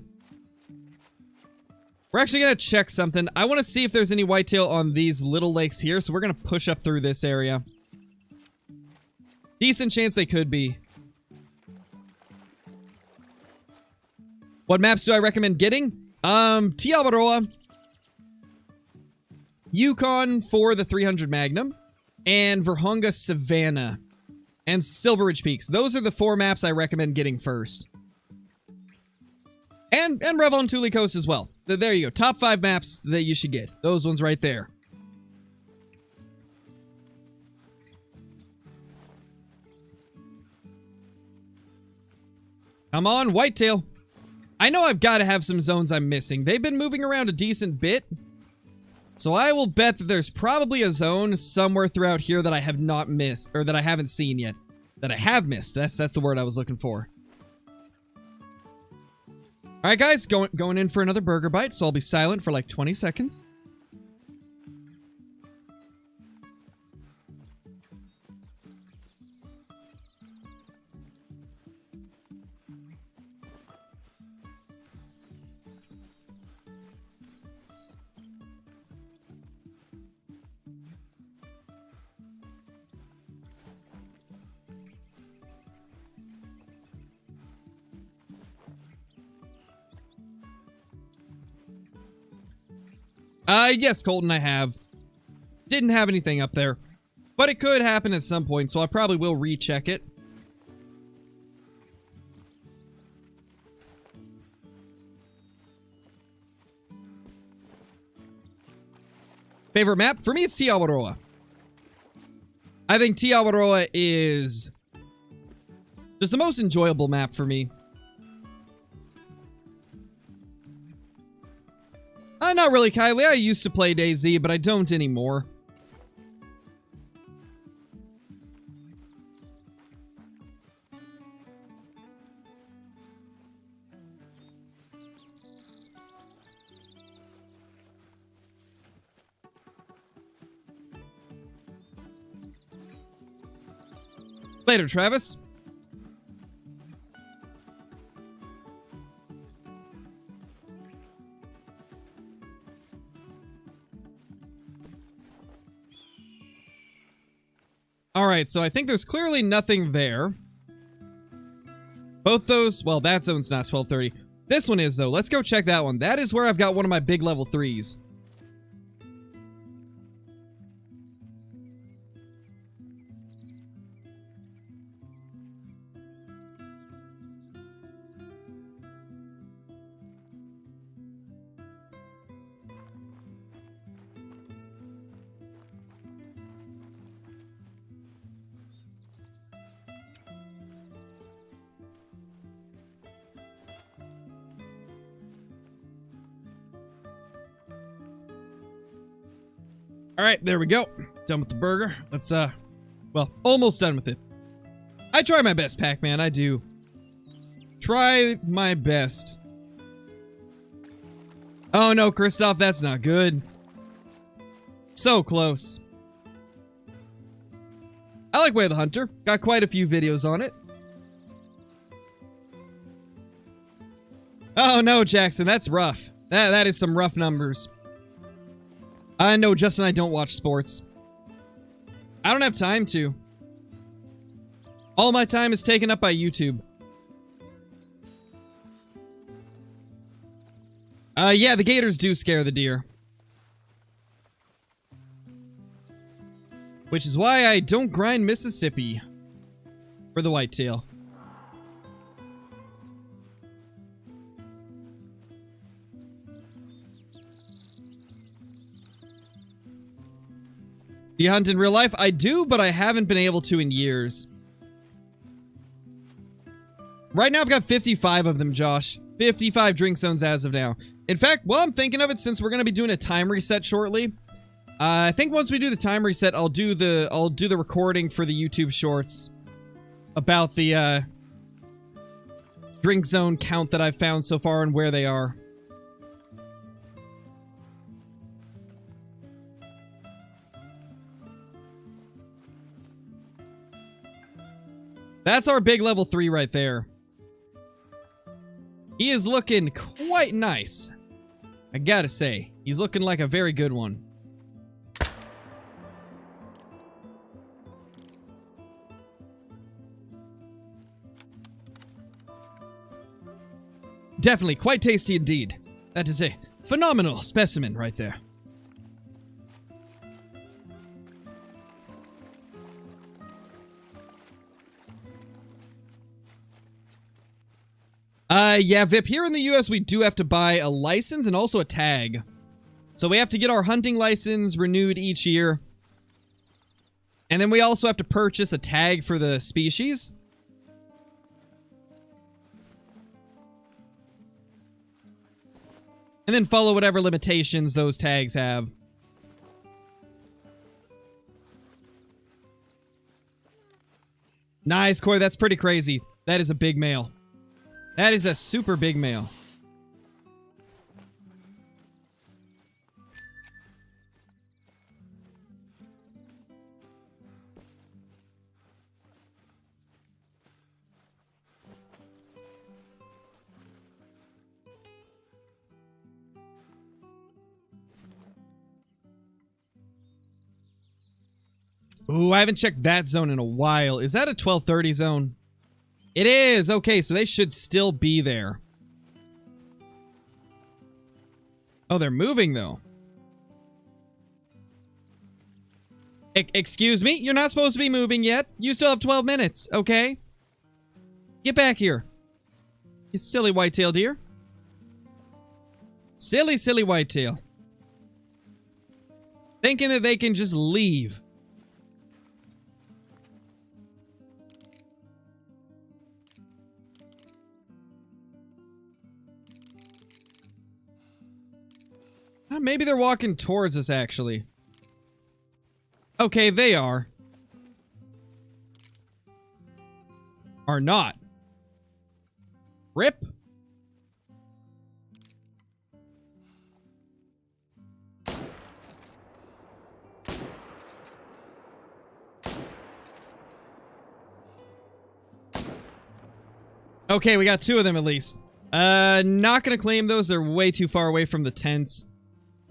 We're actually going to check something. I want to see if there's any whitetail on these little lakes here, so we're going to push up through this area. Decent chance they could be. What maps do I recommend getting? Tiawaroa, Yukon for the 300 Magnum, and Virunga Savannah, and Silver Ridge Peaks. Those are the 4 maps I recommend getting first. And Revon Tule Coast as well. There you go. Top 5 maps that you should get. Those ones right there. Come on, whitetail. I know I've got to have some zones I'm missing. They've been moving around a decent bit. So I will bet that there's probably a zone somewhere throughout here that I have not missed, or that I haven't seen yet. That I have missed. That's the word I was looking for. Alright guys, going in for another burger bite, so I'll be silent for like 20 seconds. Yes, Colton, I have. Didn't have anything up there. But it could happen at some point, so I probably will recheck it. Favorite map? For me, it's Tiawaroa. I think Tiawaroa is just the most enjoyable map for me. Not really, Kylie. I used to play DayZ, but I don't anymore. Later, Travis. Alright, so I think there's clearly nothing there. Both those... Well, that zone's not 1230. This one is, though. Let's go check that one. That is where I've got one of my big level 3s. Alright, there we go. Done with the burger. Let's, well, almost done with it. I try my best, Pac-Man. I do. Try my best. Oh no, Christoph, that's not good. So close. I like Way of the Hunter. Got quite a few videos on it. Oh no, Jackson, that's rough. That is some rough numbers. I know Justin and I don't watch sports. I don't have time to. All my time is taken up by YouTube. Yeah, the gators do scare the deer. Which is why I don't grind Mississippi for the whitetail. Do you hunt in real life? I do, but I haven't been able to in years. Right now, I've got 55 of them, Josh. 55 drink zones as of now. In fact, while I'm thinking of it, since we're going to be doing a time reset shortly, I think once we do the time reset, I'll do the recording for the YouTube shorts about the drink zone count that I've found so far and where they are. That's our big level 3 right there. He is looking quite nice. I gotta say, he's looking like a very good one. Definitely quite tasty indeed. That is a phenomenal specimen right there. Yeah, Vip, here in the US, we do have to buy a license and also a tag. So we have to get our hunting license renewed each year. And then we also have to purchase a tag for the species. And then follow whatever limitations those tags have. Nice, Corey, that's pretty crazy. That is a big male. That is a super big male. Ooh, I haven't checked that zone in a while. Is that a 1230 zone? It is! Okay, so they should still be there. Oh, they're moving, though. Excuse me? You're not supposed to be moving yet. You still have 12 minutes, okay? Get back here. You silly whitetail deer. Silly, silly whitetail. Thinking that they can just leave. Maybe they're walking towards us, actually. Okay, they are. Are not. Rip. Okay, we got 2 of them at least. Not gonna claim those. They're way too far away from the tents.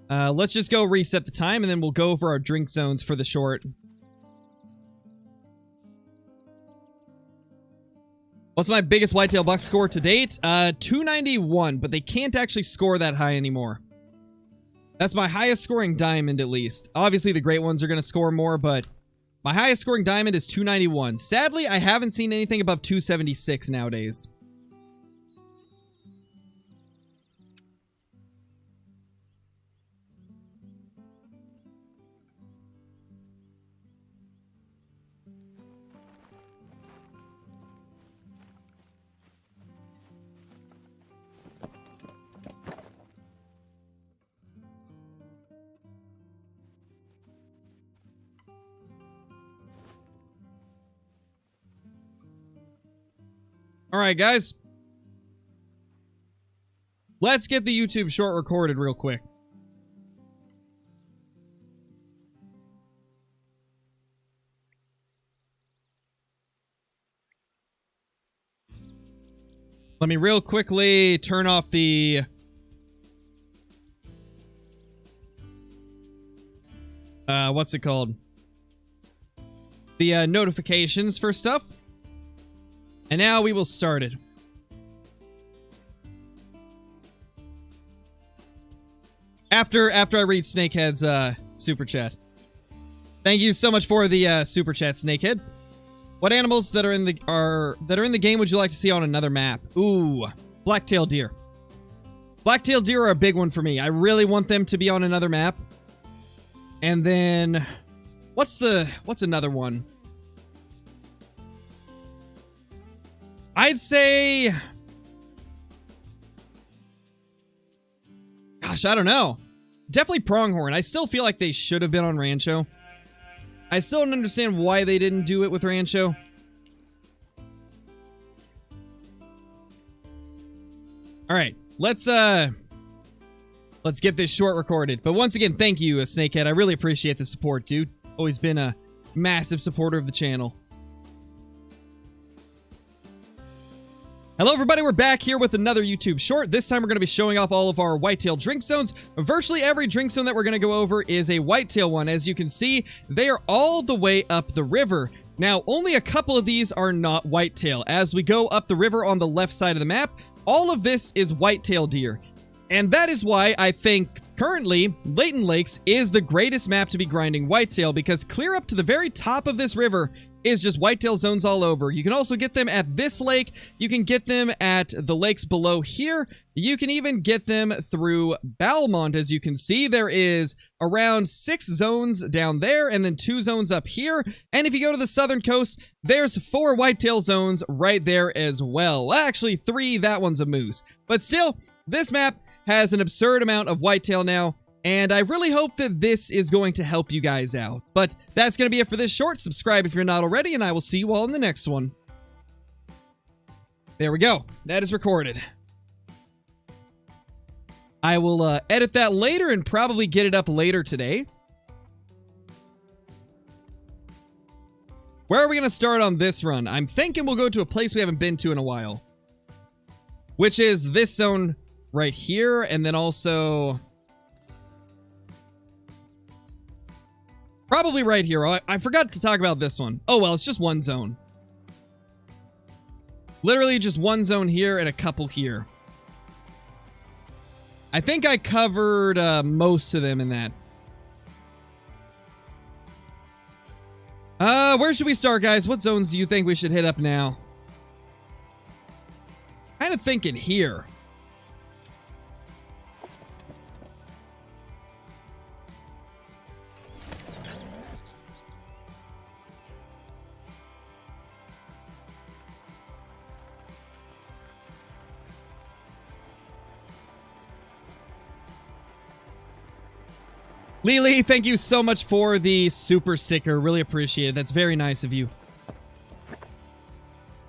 Let's just go reset the time, and then we'll go over our drink zones for the short. What's my biggest whitetail buck score to date? 291, but they can't actually score that high anymore. That's my highest scoring diamond, at least. Obviously, the great ones are going to score more, but my highest scoring diamond is 291. Sadly, I haven't seen anything above 276 nowadays. Alright, guys. Let's get the YouTube short recorded real quick. Let me real quickly turn off the... what's it called? The notifications for stuff. And now we will start it. After I read Snakehead's super chat. Thank you so much for the super chat, Snakehead. What animals that are in the game would you like to see on another map? Ooh, black-tailed deer. Black-tailed deer are a big one for me. I really want them to be on another map. And then What's another one? I'd say, gosh, I don't know. Definitely pronghorn. I still feel like they should have been on Rancho. I still don't understand why they didn't do it with Rancho. All right, let's get this short recorded. But once again, thank you, Snakehead. I really appreciate the support, dude. Always been a massive supporter of the channel. Hello everybody, we're back here with another YouTube short. This time we're going to be showing off all of our whitetail drink zones. Virtually every drink zone that we're going to go over is a whitetail one. As you can see, they are all the way up the river. Now, only a couple of these are not whitetail. As we go up the river on the left side of the map, all of this is whitetail deer. And that is why I think currently Layton Lakes is the greatest map to be grinding whitetail, because clear up to the very top of this river is just whitetail zones all over. You can also get them at this lake. You can get them at the lakes below here. You can even get them through Balmont. As you can see, there is around 6 zones down there and then 2 zones up here. And if you go to the southern coast, there's 4 whitetail zones right there as well. Actually, 3, that one's a moose. But still, this map has an absurd amount of whitetail now, and I really hope that this is going to help you guys out. But that's going to be it for this short. Subscribe if you're not already, and I will see you all in the next one. There we go. That is recorded. I will edit that later and probably get it up later today. Where are we going to start on this run? I'm thinking we'll go to a place we haven't been to in a while, which is this zone right here, and then also probably right here. I forgot to talk about this one. Oh, well, it's just one zone. Literally just one zone here and a couple here. I think I covered most of them in that. Where should we start, guys? What zones do you think we should hit up now? Kind of thinking here. Lily, thank you so much for the super sticker. Really appreciate it. That's very nice of you.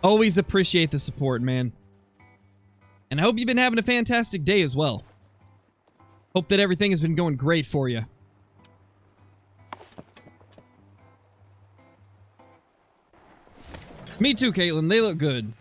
Always appreciate the support, man. And I hope you've been having a fantastic day as well. Hope that everything has been going great for you. Me too, Caitlin. They look good.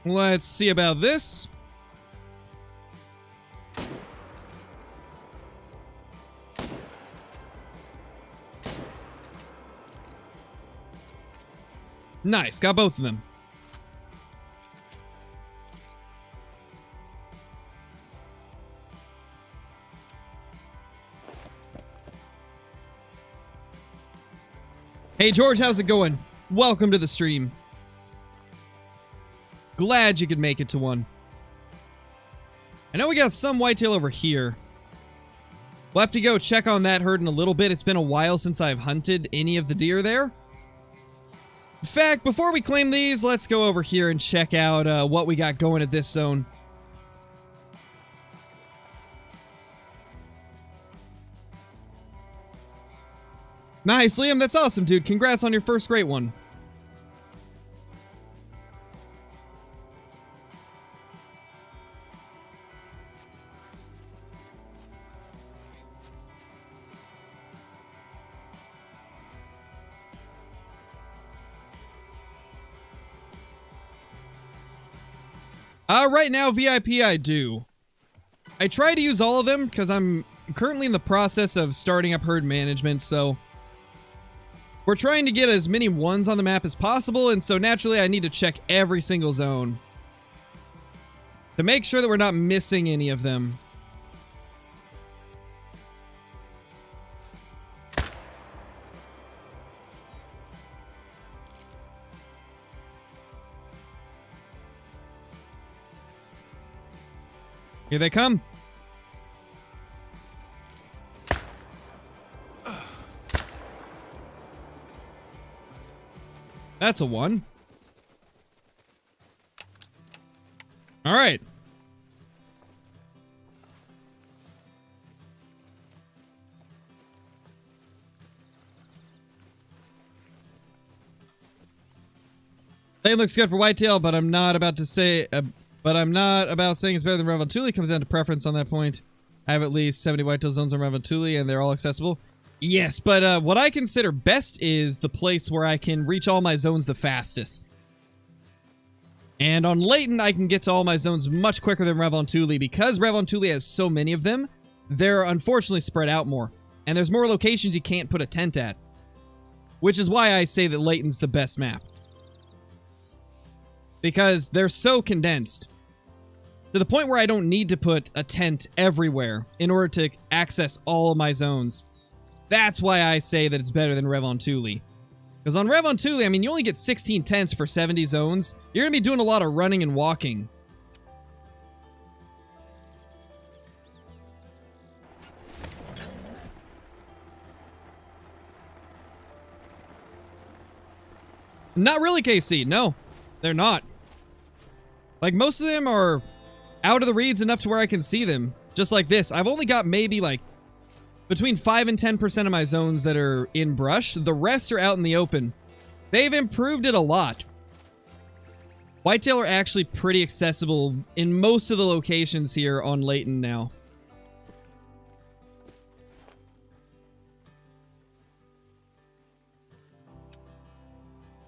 Let's see about this. Nice, got both of them. Hey George, how's it going? Welcome to the stream. Glad you could make it to one. I know we got some whitetail over here. We'll have to go check on that herd in a little bit. It's been a while since I've hunted any of the deer there. In fact, before we claim these, let's go over here and check out what we got going at this zone. Nice, Liam. That's awesome, dude. Congrats on your first great one. Right now, VIP I do. I try to use all of them because I'm currently in the process of starting up herd management, so We're trying to get as many ones on the map as possible, and so naturally I need to check every single zone to make sure that we're not missing any of them. Here they come. That's a 1. All right. Layton looks good for Whitetail, but I'm not about saying it's better than Revontuli. Comes down to preference on that point. I have at least 70 Whitetail zones on Revontuli, and they're all accessible. Yes, but what I consider best is the place where I can reach all my zones the fastest. And on Layton, I can get to all my zones much quicker than Revontuli. Because Revontuli has so many of them, they're unfortunately spread out more. And there's more locations you can't put a tent at. Which is why I say that Layton's the best map. Because they're so condensed. To the point where I don't need to put a tent everywhere in order to access all of my zones. That's why I say that it's better than Revontuli. Because on Revontuli, I mean, you only get 16 tents for 70 zones. You're going to be doing a lot of running and walking. Not really, KC. No, they're not. Like, most of them are out of the reeds enough to where I can see them. Just like this. I've only got maybe, like, between 5 and 10% of my zones that are in brush. The rest are out in the open. They've improved it a lot. Whitetail are actually pretty accessible in most of the locations here on Layton now.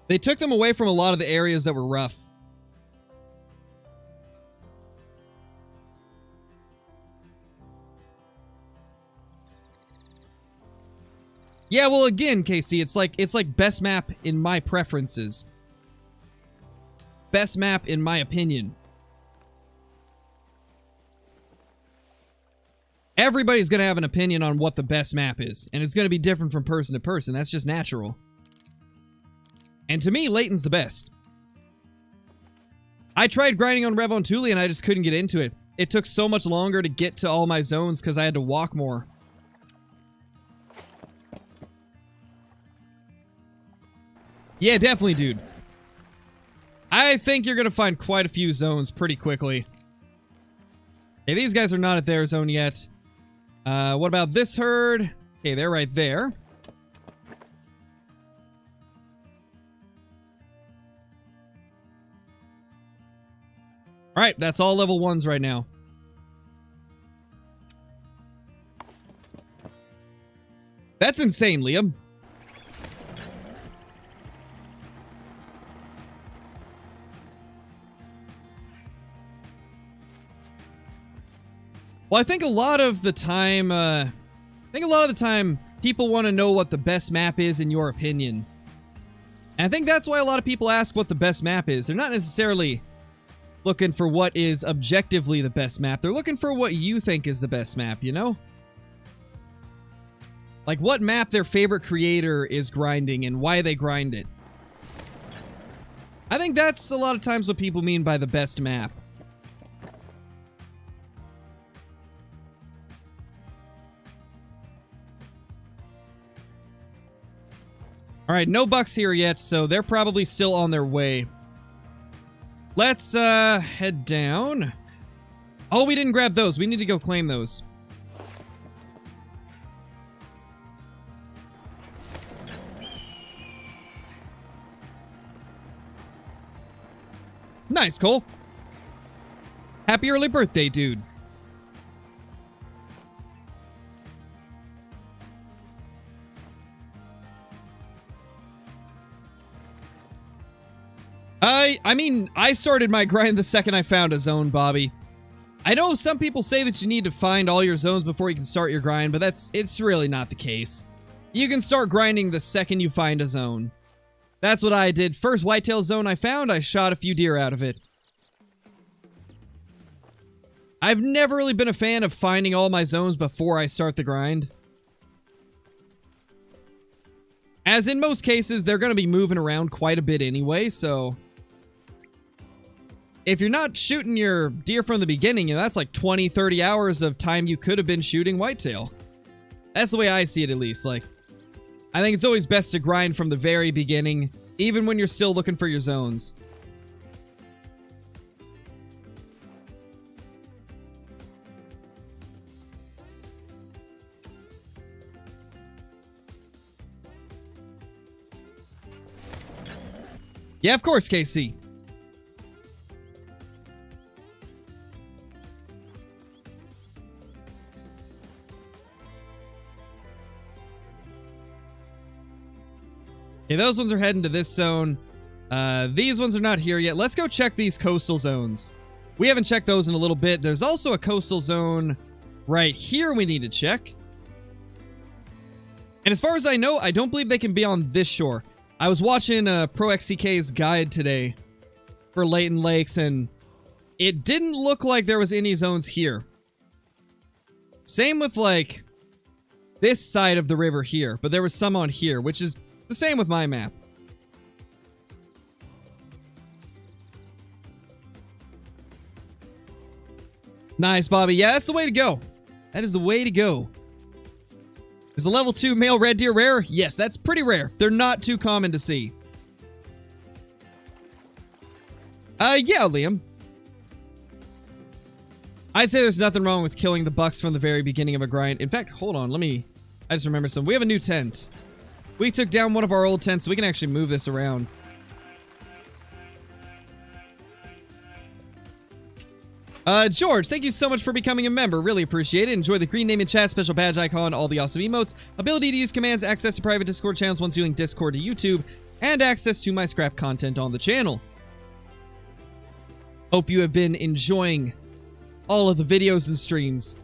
They took them away from a lot of the areas that were rough. Yeah, well, again, KC, it's like best map in my preferences. Best map in my opinion. Everybody's going to have an opinion on what the best map is, and it's going to be different from person to person. That's just natural. And to me, Layton's the best. I tried grinding on Revontuli and I just couldn't get into it. It took so much longer to get to all my zones because I had to walk more. Yeah, definitely, dude. I think you're going to find quite a few zones pretty quickly. Okay, these guys are not at their zone yet. What about this herd? Okay, they're right there. Alright, that's all level 1s right now. That's insane, Liam. Well, I think a lot of the time, people want to know what the best map is in your opinion. And I think that's why a lot of people ask what the best map is. They're not necessarily looking for what is objectively the best map. They're looking for what you think is the best map, you know? Like what map their favorite creator is grinding and why they grind it. I think that's a lot of times what people mean by the best map. Alright, no bucks here yet, so they're probably still on their way. Let's head down. Oh, we didn't grab those. We need to go claim those. Nice, Cole. Happy early birthday, dude. I mean, I started my grind the second I found a zone, Bobby. I know some people say that you need to find all your zones before you can start your grind, but it's really not the case. You can start grinding the second you find a zone. That's what I did. First whitetail zone I found, I shot a few deer out of it. I've never really been a fan of finding all my zones before I start the grind. As in most cases, they're going to be moving around quite a bit anyway, so... If you're not shooting your deer from the beginning, you know, that's like 20, 30 hours of time you could have been shooting whitetail. That's the way I see it, at least. Like, I think it's always best to grind from the very beginning, even when you're still looking for your zones. Yeah, of course, KC. Okay, those ones are heading to this zone. These ones are not here yet. Let's go check these coastal zones. We haven't checked those in a little bit. There's also a coastal zone right here we need to check. And as far as I know, I don't believe they can be on this shore. I was watching Pro XCK's guide today for Layton Lakes, and it didn't look like there was any zones here. Same with, like, this side of the river here, but there was some on here, which is the same with my map. Nice, Bobby. Yeah, that's the way to go. That is the way to go. Is the level 2 male red deer rare? Yes, that's pretty rare. They're not too common to see. Yeah, Liam. I'd say there's nothing wrong with killing the bucks from the very beginning of a grind. In fact, hold on, I just remember something. We have a new tent. We took down one of our old tents, so we can actually move this around. George, thank you so much for becoming a member. Really appreciate it. Enjoy the green name in chat, special badge icon, all the awesome emotes, ability to use commands, access to private Discord channels once using Discord to YouTube, and access to my scrap content on the channel. Hope you have been enjoying all of the videos and streams.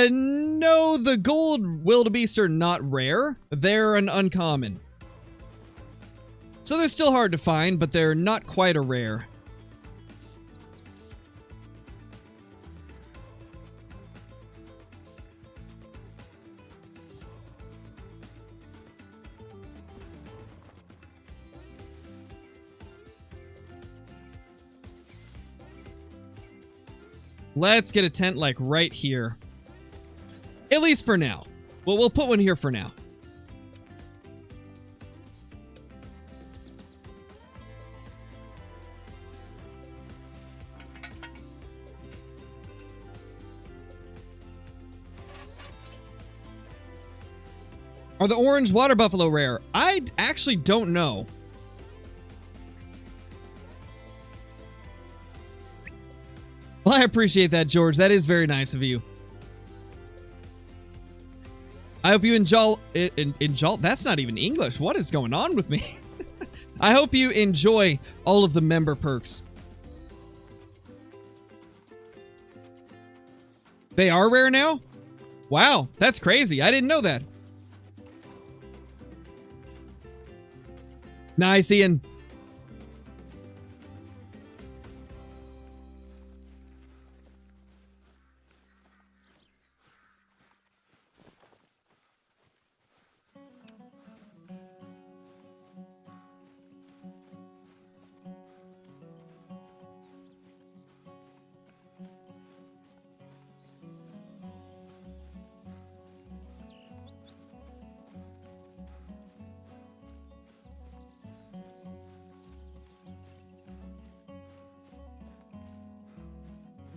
No, the gold wildebeest are not rare. They're an uncommon. So they're still hard to find, but they're not quite a rare. Let's get a tent like right here. At least for now. Well, we'll put one here for now. Are the orange water buffalo rare? I actually don't know. Well, I appreciate that, George. That is very nice of you. I hope you enjoy... That's not even English. What is going on with me? I hope you enjoy all of the member perks. They are rare now? Wow, that's crazy. I didn't know that. Nice, Ian.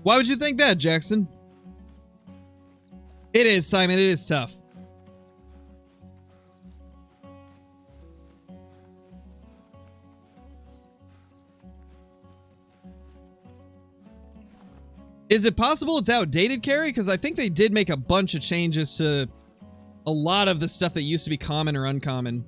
Why would you think that, Jackson? It is, Simon. It is tough. Is it possible it's outdated, Carrie? Because I think they did make a bunch of changes to a lot of the stuff that used to be common or uncommon.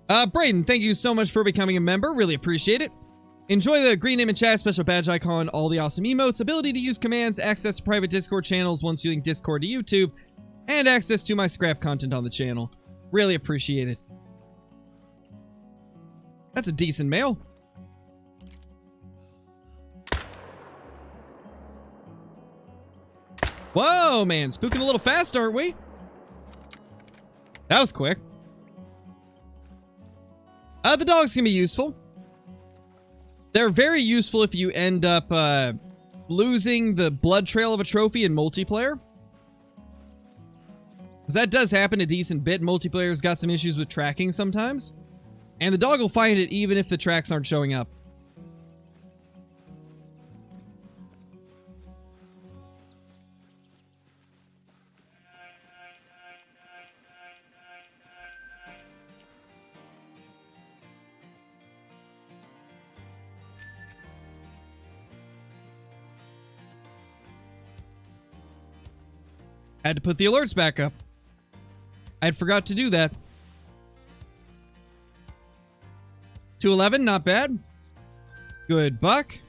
Braden, thank you so much for becoming a member. Really appreciate it. Enjoy the green name and chat, special badge icon, all the awesome emotes, ability to use commands, access to private Discord channels once using Discord to YouTube, and access to my scrap content on the channel. Really appreciate it. That's a decent mail. Whoa, man. Spooking a little fast, aren't we? That was quick. The dogs can be useful. They're very useful if you end up losing the blood trail of a trophy in multiplayer. Because that does happen a decent bit. Multiplayer's got some issues with tracking sometimes. And the dog will find it even if the tracks aren't showing up. Had to put the alerts back up. I forgot to do that. 211, not bad. Good buck.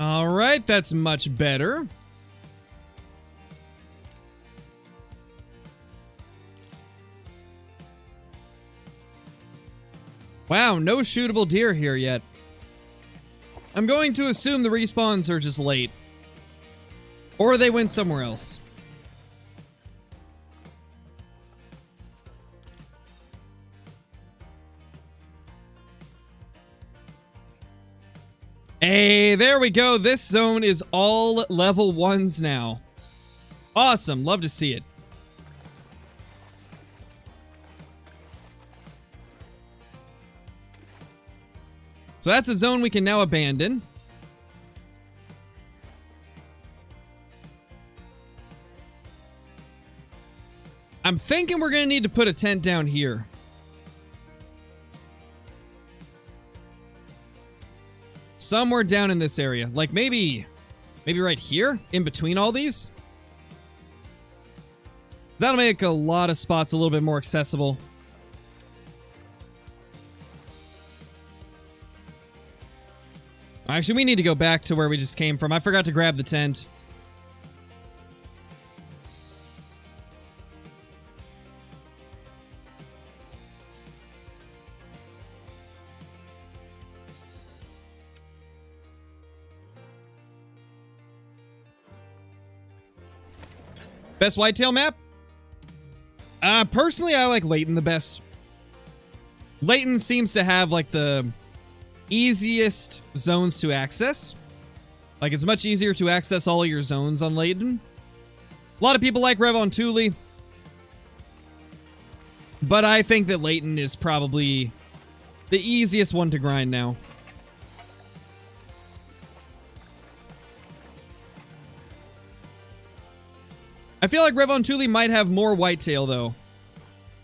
All right, that's much better. Wow, no shootable deer here yet. I'm going to assume the respawns are just late. Or they went somewhere else. Hey, there we go. This zone is all level 1s now. Awesome. Love to see it. So that's a zone we can now abandon. I'm thinking we're going to need to put a tent down here. Somewhere down in this area. Like maybe right here? In between all these? That'll make a lot of spots a little bit more accessible. Actually, we need to go back to where we just came from. I forgot to grab the tent. Best whitetail map? Personally, I like Layton the best. Layton seems to have, like, the easiest zones to access. Like, it's much easier to access all of your zones on Layton. A lot of people like Rev on Thule. But I think that Layton is probably the easiest one to grind now. I feel like Rev on Thule might have more whitetail, though.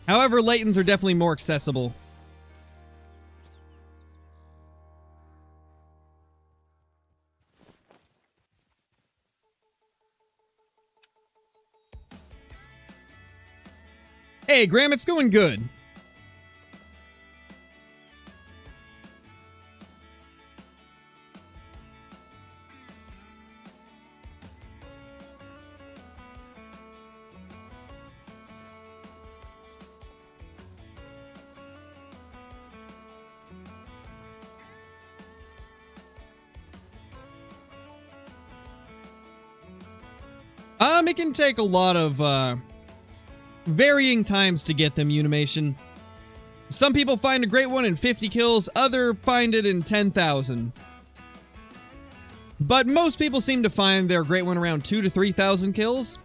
However, Laytons are definitely more accessible. Hey, Graham, it's going good. It can take a lot of, varying times to get them, Unimation. Some people find a great one in 50 kills, others find it in 10,000. But most people seem to find their great one around 2,000 to 3,000 kills.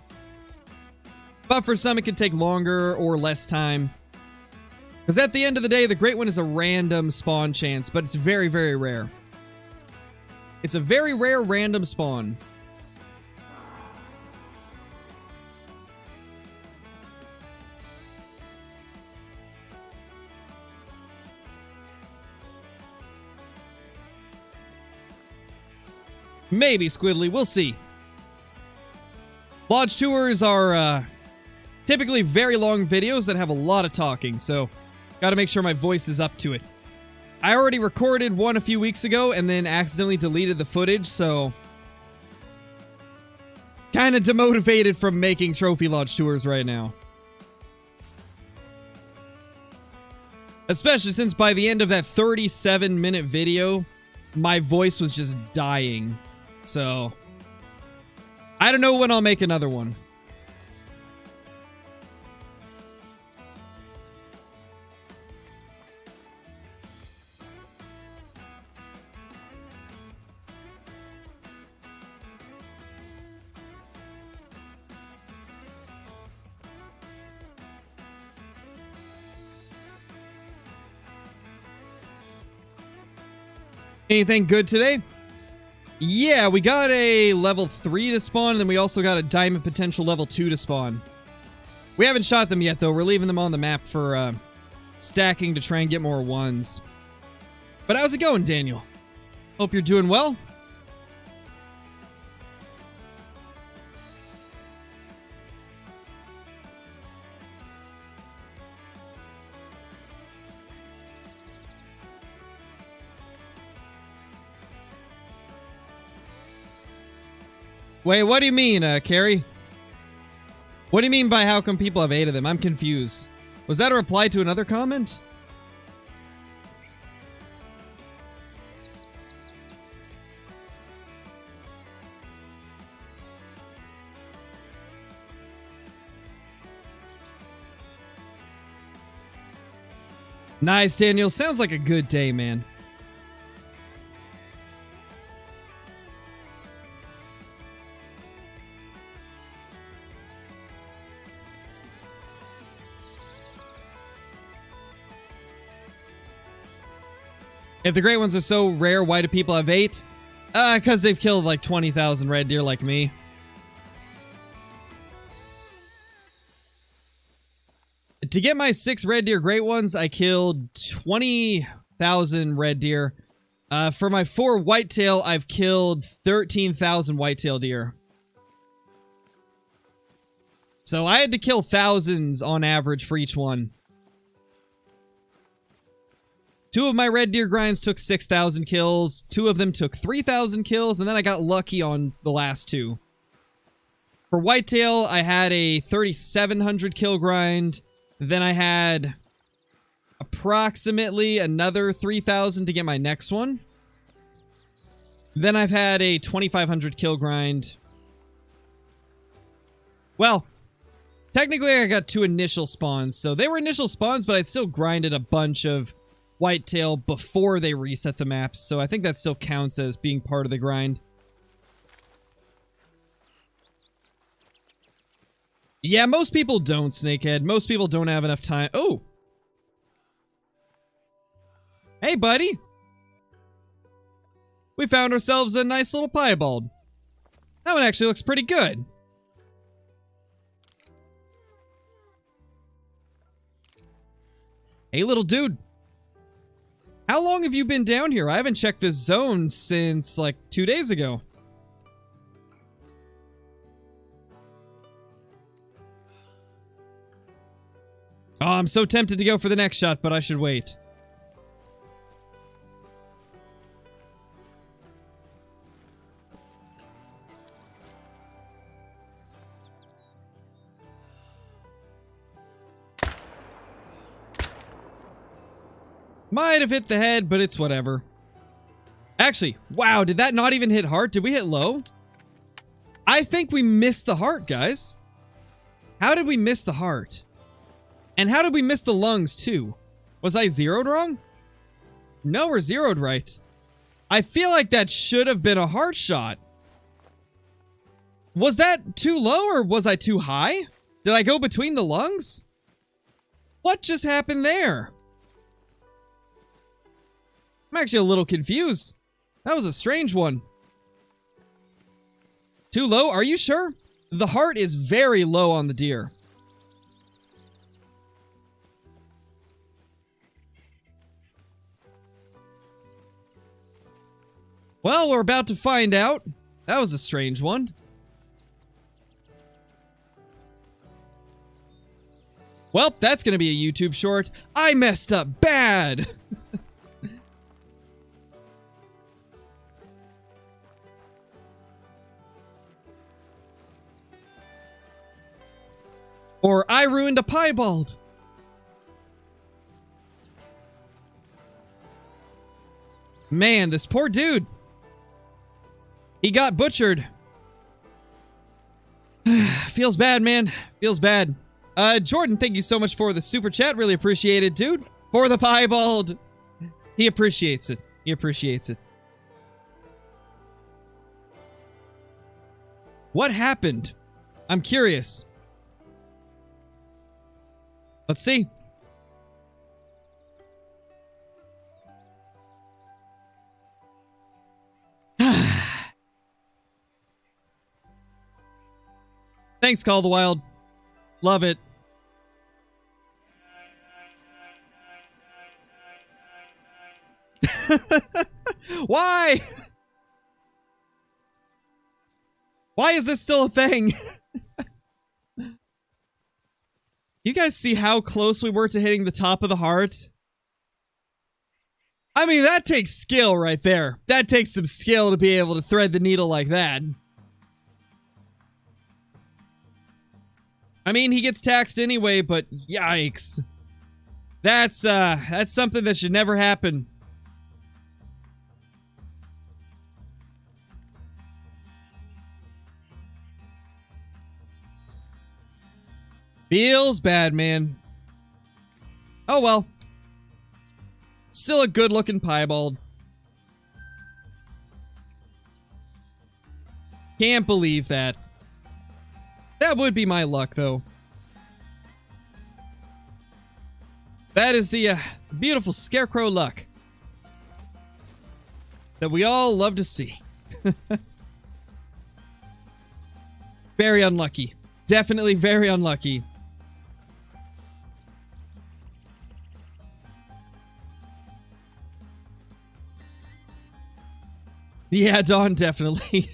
But for some, it could take longer or less time. Because at the end of the day, the Great One is a random spawn chance, but it's very, very rare. It's a very rare random spawn. Maybe, Squidly. We'll see. Lodge tours are typically very long videos that have a lot of talking, so gotta make sure my voice is up to it. I already recorded one a few weeks ago and then accidentally deleted the footage, so kind of demotivated from making Trophy Lodge tours right now. Especially since by the end of that 37-minute video, my voice was just dying. So, I don't know when I'll make another one. Anything good today? Yeah, we got a level 3 to spawn, and then we also got a diamond potential level 2 to spawn. We haven't shot them yet, though. We're leaving them on the map for stacking to try and get more ones. But how's it going, Daniel? Hope you're doing well. Wait, what do you mean, Carrie? What do you mean by how come people have 8 of them? I'm confused. Was that a reply to another comment? Nice, Daniel. Sounds like a good day, man. If the great ones are so rare, why do people have 8? Because they've killed like 20,000 red deer like me. To get my 6 red deer great ones, I killed 20,000 red deer. For my 4 whitetail, I've killed 13,000 whitetail deer. So I had to kill thousands on average for each one. 2 of my red deer grinds took 6,000 kills. 2 of them took 3,000 kills, and then I got lucky on the last 2. For whitetail, I had a 3,700 kill grind. Then I had approximately another 3,000 to get my next one. Then I've had a 2,500 kill grind. Well, technically I got 2 initial spawns. So they were initial spawns, but I still grinded a bunch of whitetail before they reset the maps, so I think that still counts as being part of the grind. Yeah, most people don't, Snakehead. Most people don't have enough time. Oh! Hey, buddy! We found ourselves a nice little piebald. That one actually looks pretty good. Hey, little dude. How long have you been down here? I haven't checked this zone since, like, 2 days ago. Oh, I'm so tempted to go for the next shot, but I should wait. Might have hit the head, but it's whatever. Actually, wow, did that not even hit heart? Did we hit low? I think we missed the heart, guys. How did we miss the heart? And how did we miss the lungs, too? Was I zeroed wrong? No, we're zeroed right. I feel like that should have been a heart shot. Was that too low or was I too high? Did I go between the lungs? What just happened there? I'm actually a little confused. That was a strange one. Too low? Are you sure? The heart is very low on the deer. Well, we're about to find out. That was a strange one. Well, that's gonna be a YouTube short. I messed up bad! Or I ruined a piebald. Man, this poor dude. He got butchered. Feels bad, man. Feels bad. Jordan, thank you so much for the super chat. Really appreciate it, dude. For the piebald. He appreciates it. He appreciates it. What happened? I'm curious. Let's see. Thanks, Call the Wild. Love it. Why? Why is this still a thing? You guys see how close we were to hitting the top of the heart? I mean, that takes skill right there. That takes some skill to be able to thread the needle like that. I mean, he gets taxed anyway, but yikes. That's something that should never happen. Feels bad, man. Oh well. Still a good-looking piebald. Can't believe that. That would be my luck, though. That is the beautiful scarecrow luck that we all love to see. Very unlucky. Definitely very unlucky. Yeah, Dawn, definitely.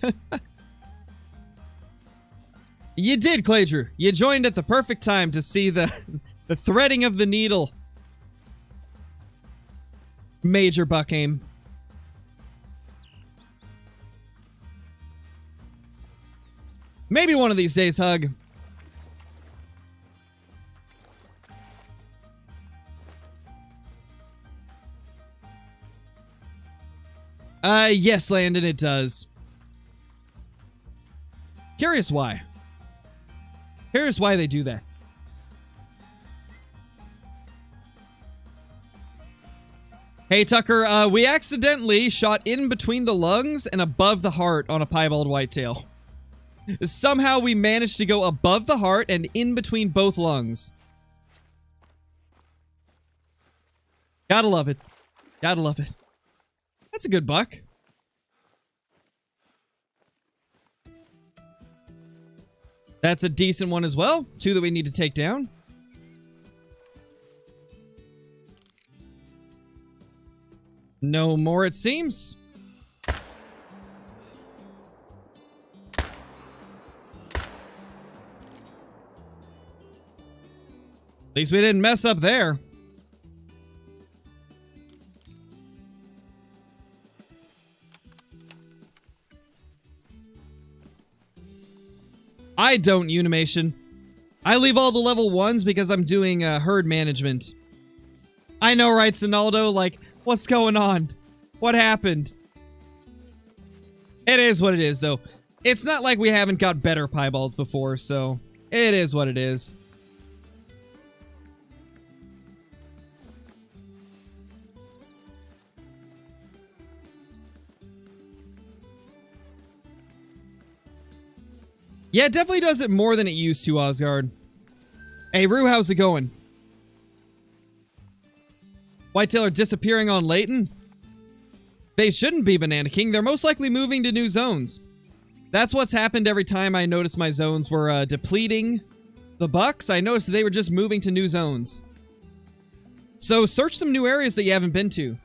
You did, Claydrew. You joined at the perfect time to see the threading of the needle. Major buck aim. Maybe one of these days, Hug. Yes, Landon, it does. Curious why. Curious why they do that. Hey, Tucker, we accidentally shot in between the lungs and above the heart on a piebald whitetail. Somehow we managed to go above the heart and in between both lungs. Gotta love it. Gotta love it. That's a good buck. That's a decent one as well. 2 that we need to take down. No more, it seems. At least we didn't mess up there. I don't, Unimation. I leave all the level 1s because I'm doing herd management. I know, right, Sinaldo? Like, what's going on? What happened? It is what it is, though. It's not like we haven't got better piebalds before, so it is what it is. Yeah, it definitely does it more than it used to, Osgard. Hey, Rue, how's it going? Whitetail are disappearing on Layton? They shouldn't be, Banana King. They're most likely moving to new zones. That's what's happened every time I noticed my zones were depleting the bucks. I noticed that they were just moving to new zones. So search some new areas that you haven't been to.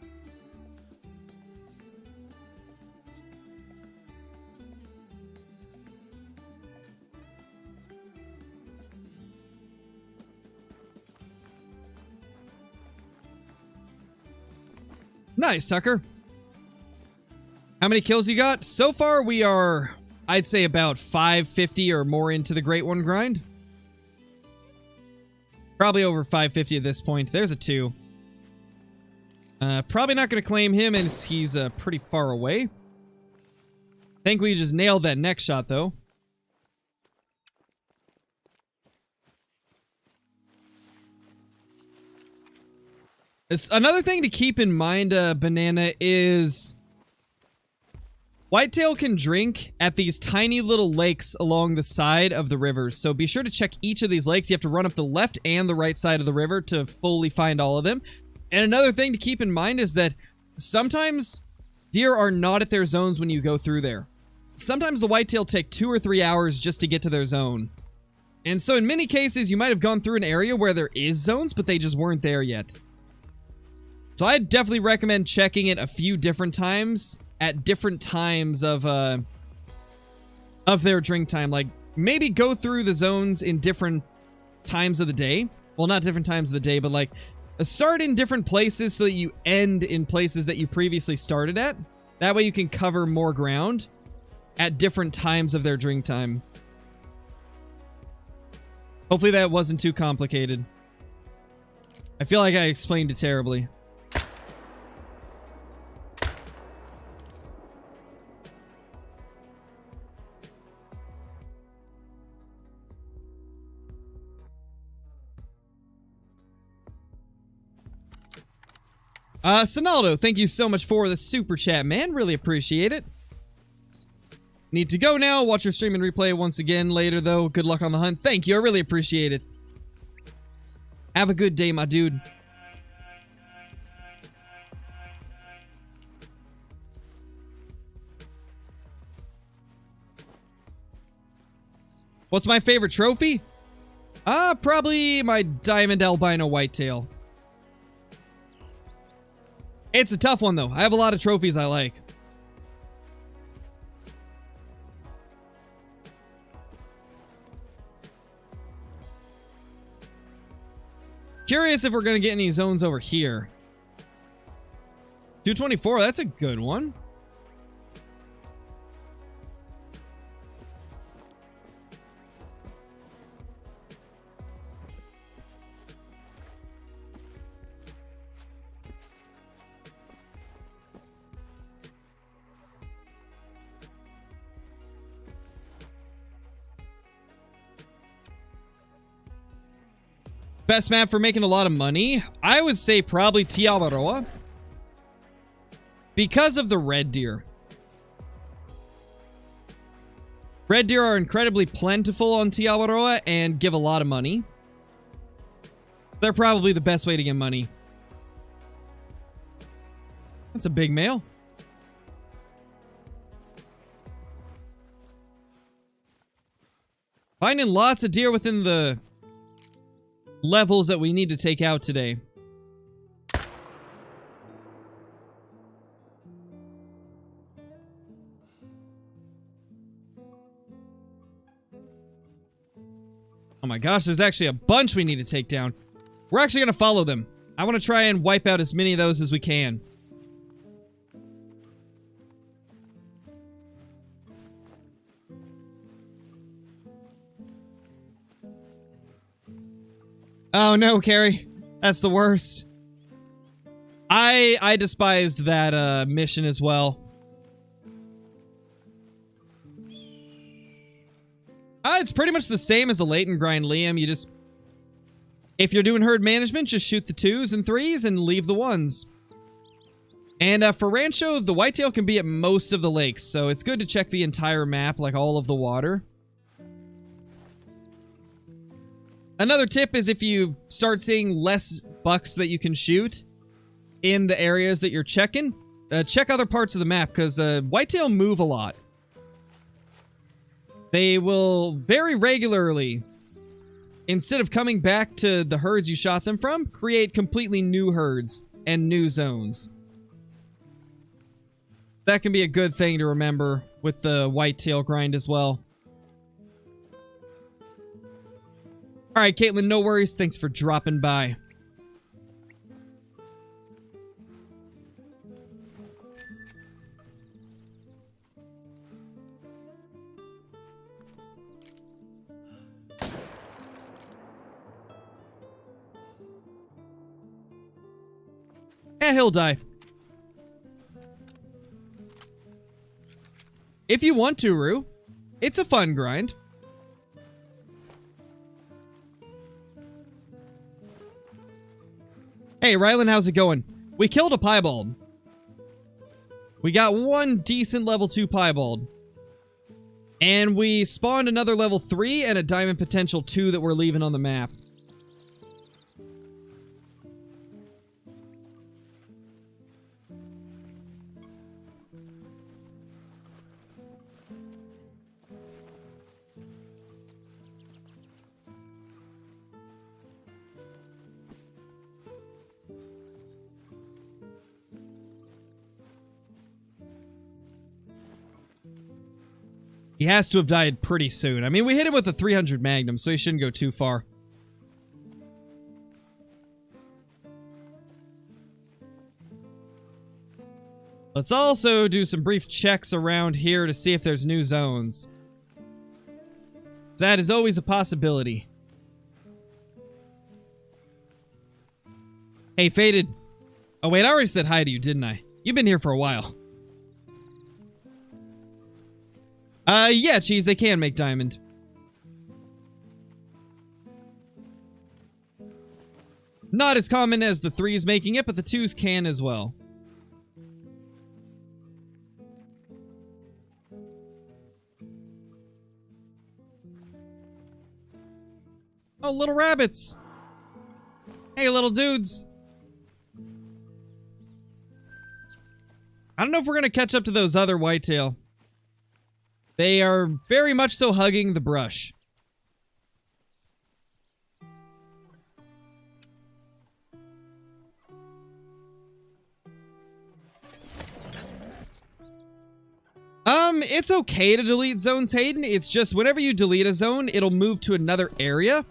Nice, Tucker. How many kills you got? So far, we are, I'd say, about 550 or more into the Great One grind. Probably over 550 at this point. There's a 2. Probably not going to claim him as he's pretty far away. Think we just nailed that next shot, though. Another thing to keep in mind, Banana, is Whitetail can drink at these tiny little lakes along the side of the rivers. So be sure to check each of these lakes. You have to run up the left and the right side of the river to fully find all of them. And another thing to keep in mind is that sometimes deer are not at their zones when you go through there. Sometimes the whitetail take 2 or 3 hours just to get to their zone. And so in many cases, you might have gone through an area where there is zones, but they just weren't there yet. So I'd definitely recommend checking it a few different times at different times of their drink time. Like, maybe go through the zones in different times of the day. Well, not different times of the day, but like start in different places so that you end in places that you previously started at. That way you can cover more ground at different times of their drink time. Hopefully that wasn't too complicated. I feel like I explained it terribly. Sonaldo, thank you so much for the super chat, man. Really appreciate it. Need to go now. Watch your stream and replay once again later, though. Good luck on the hunt. Thank you. I really appreciate it. Have a good day, my dude. What's my favorite trophy? Probably my diamond albino whitetail. It's a tough one, though. I have a lot of trophies I like. Curious if we're going to get any zones over here. 224, that's a good one. Best map for making a lot of money? I would say probably Tiawaroa. Because of the red deer. Red deer are incredibly plentiful on Tiawaroa and give a lot of money. They're probably the best way to get money. That's a big male. Finding lots of deer within the levels that we need to take out today. Oh my gosh, there's actually a bunch we need to take down. We're actually going to follow them. I want to try and wipe out as many of those as we can. Oh no, Carrie. That's the worst. I despised that mission as well. It's pretty much the same as the Layton grind, Liam. You just... If you're doing herd management, just shoot the 2s and 3s and leave the 1s. And for Rancho, the whitetail can be at most of the lakes, so it's good to check the entire map, like all of the water. Another tip is if you start seeing less bucks that you can shoot, in the areas that you're checking, check other parts of the map, because whitetail move a lot. They will very regularly, instead of coming back to the herds you shot them from, create completely new herds and new zones. That can be a good thing to remember with the whitetail grind as well. Alright, Caitlin, no worries. Thanks for dropping by. He'll die. If you want to, Rue. It's a fun grind. Hey, Rylan, how's it going? We killed a piebald. We got one decent level 2 piebald. And we spawned another level 3 and a diamond potential 2 that we're leaving on the map. He has to have died pretty soon. I mean, we hit him with a 300 Magnum, so he shouldn't go too far. Let's also do some brief checks around here to see if there's new zones. That is always a possibility. Hey, Faded. Oh, wait, I already said hi to you, didn't I? You've been here for a while. Yeah, Cheese, they can make diamond. Not as common as the 3s making it, but the 2s can as well. Oh, little rabbits. Hey, little dudes. I don't know if we're going to catch up to those other whitetail. They are very much so hugging the brush. It's okay to delete zones, Hayden. It's just whenever you delete a zone, it'll move to another area.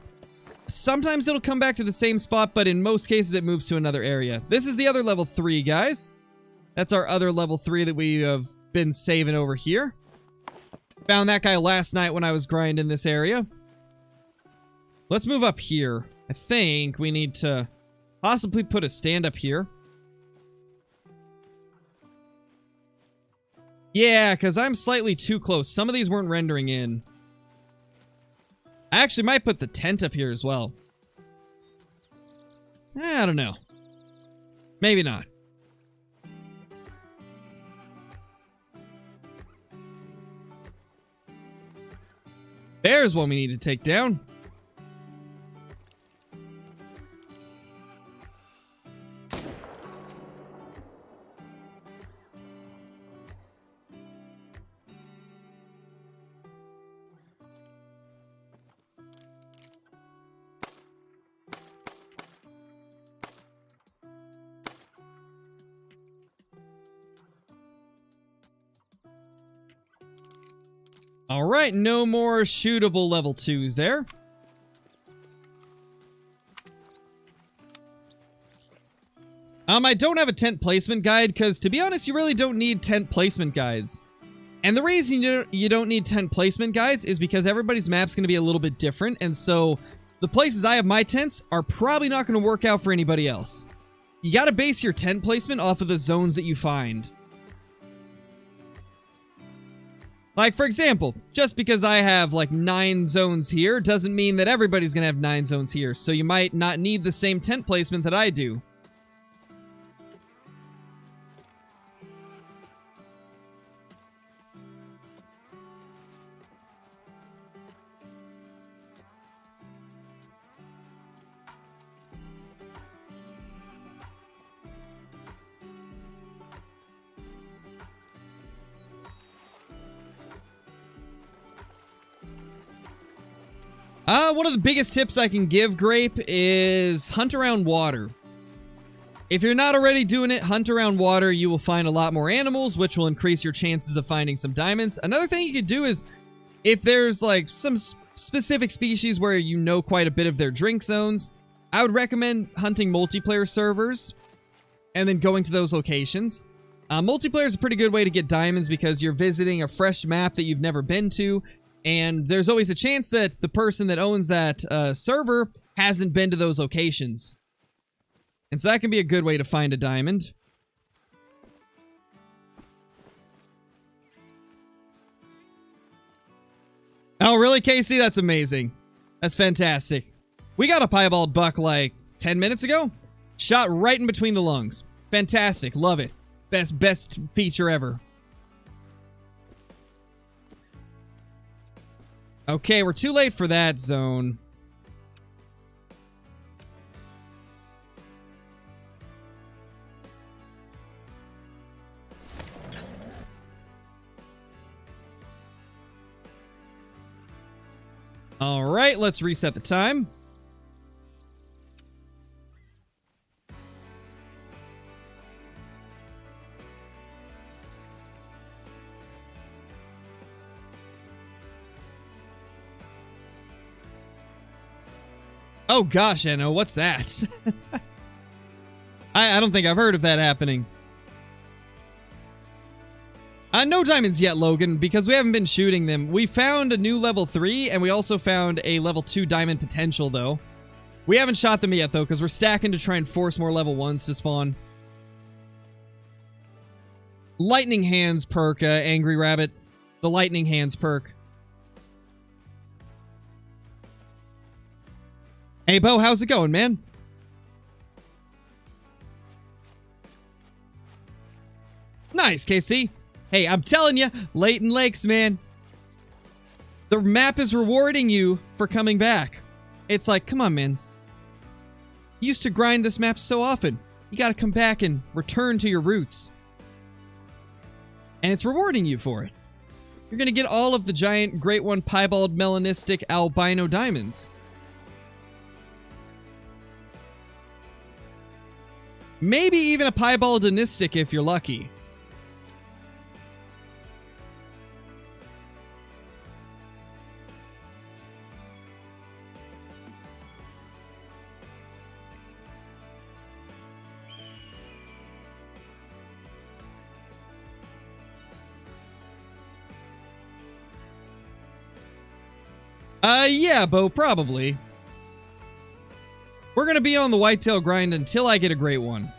Sometimes it'll come back to the same spot, but in most cases it moves to another area. This is the other level 3, guys. That's our other level 3 that we have been saving over here. Found that guy last night when I was grinding this area. Let's move up here. I think we need to possibly put a stand up here. Yeah, because I'm slightly too close. Some of these weren't rendering in. I actually might put the tent up here as well. I don't know. Maybe not. There's one we need to take down. Alright, no more shootable level 2s there. I don't have a tent placement guide, because to be honest, you really don't need tent placement guides. And the reason you don't need tent placement guides is because everybody's map's going to be a little bit different, and so the places I have my tents are probably not going to work out for anybody else. You got to base your tent placement off of the zones that you find. Like, for example, just because I have, like, 9 zones here doesn't mean that everybody's gonna have 9 zones here, so you might not need the same tent placement that I do. One of the biggest tips I can give, Grape, is hunt around water. If you're not already doing it, hunt around water. You will find a lot more animals, which will increase your chances of finding some diamonds. Another thing you could do is, if there's like some specific species where you know quite a bit of their drink zones, I would recommend hunting multiplayer servers and then going to those locations. Multiplayer is a pretty good way to get diamonds because you're visiting a fresh map that you've never been to, and there's always a chance that the person that owns that server hasn't been to those locations. And so that can be a good way to find a diamond. Oh, really, Casey? That's amazing. That's fantastic. We got a piebald buck like 10 minutes ago. Shot right in between the lungs. Fantastic. Love it. Best feature ever. Okay, we're too late for that zone. All right, let's reset the time. Oh gosh, Enno, what's that? I don't think I've heard of that happening. No diamonds yet, Logan, because we haven't been shooting them. We found a new level 3, and we also found a level 2 diamond potential, though. We haven't shot them yet, though, because we're stacking to try and force more level 1s to spawn. Lightning Hands perk, Angry Rabbit. The Lightning Hands perk. Hey, Bo, how's it going, man? Nice, KC. Hey, I'm telling you, Layton Lakes, man. The map is rewarding you for coming back. It's like, come on, man. You used to grind this map so often. You gotta come back and return to your roots. And it's rewarding you for it. You're gonna get all of the giant Great One Piebald Melanistic Albino Diamonds. Maybe even a Piebald Anistic if you're lucky. Yeah, Bo, probably. We're gonna be on the whitetail grind until I get a great one.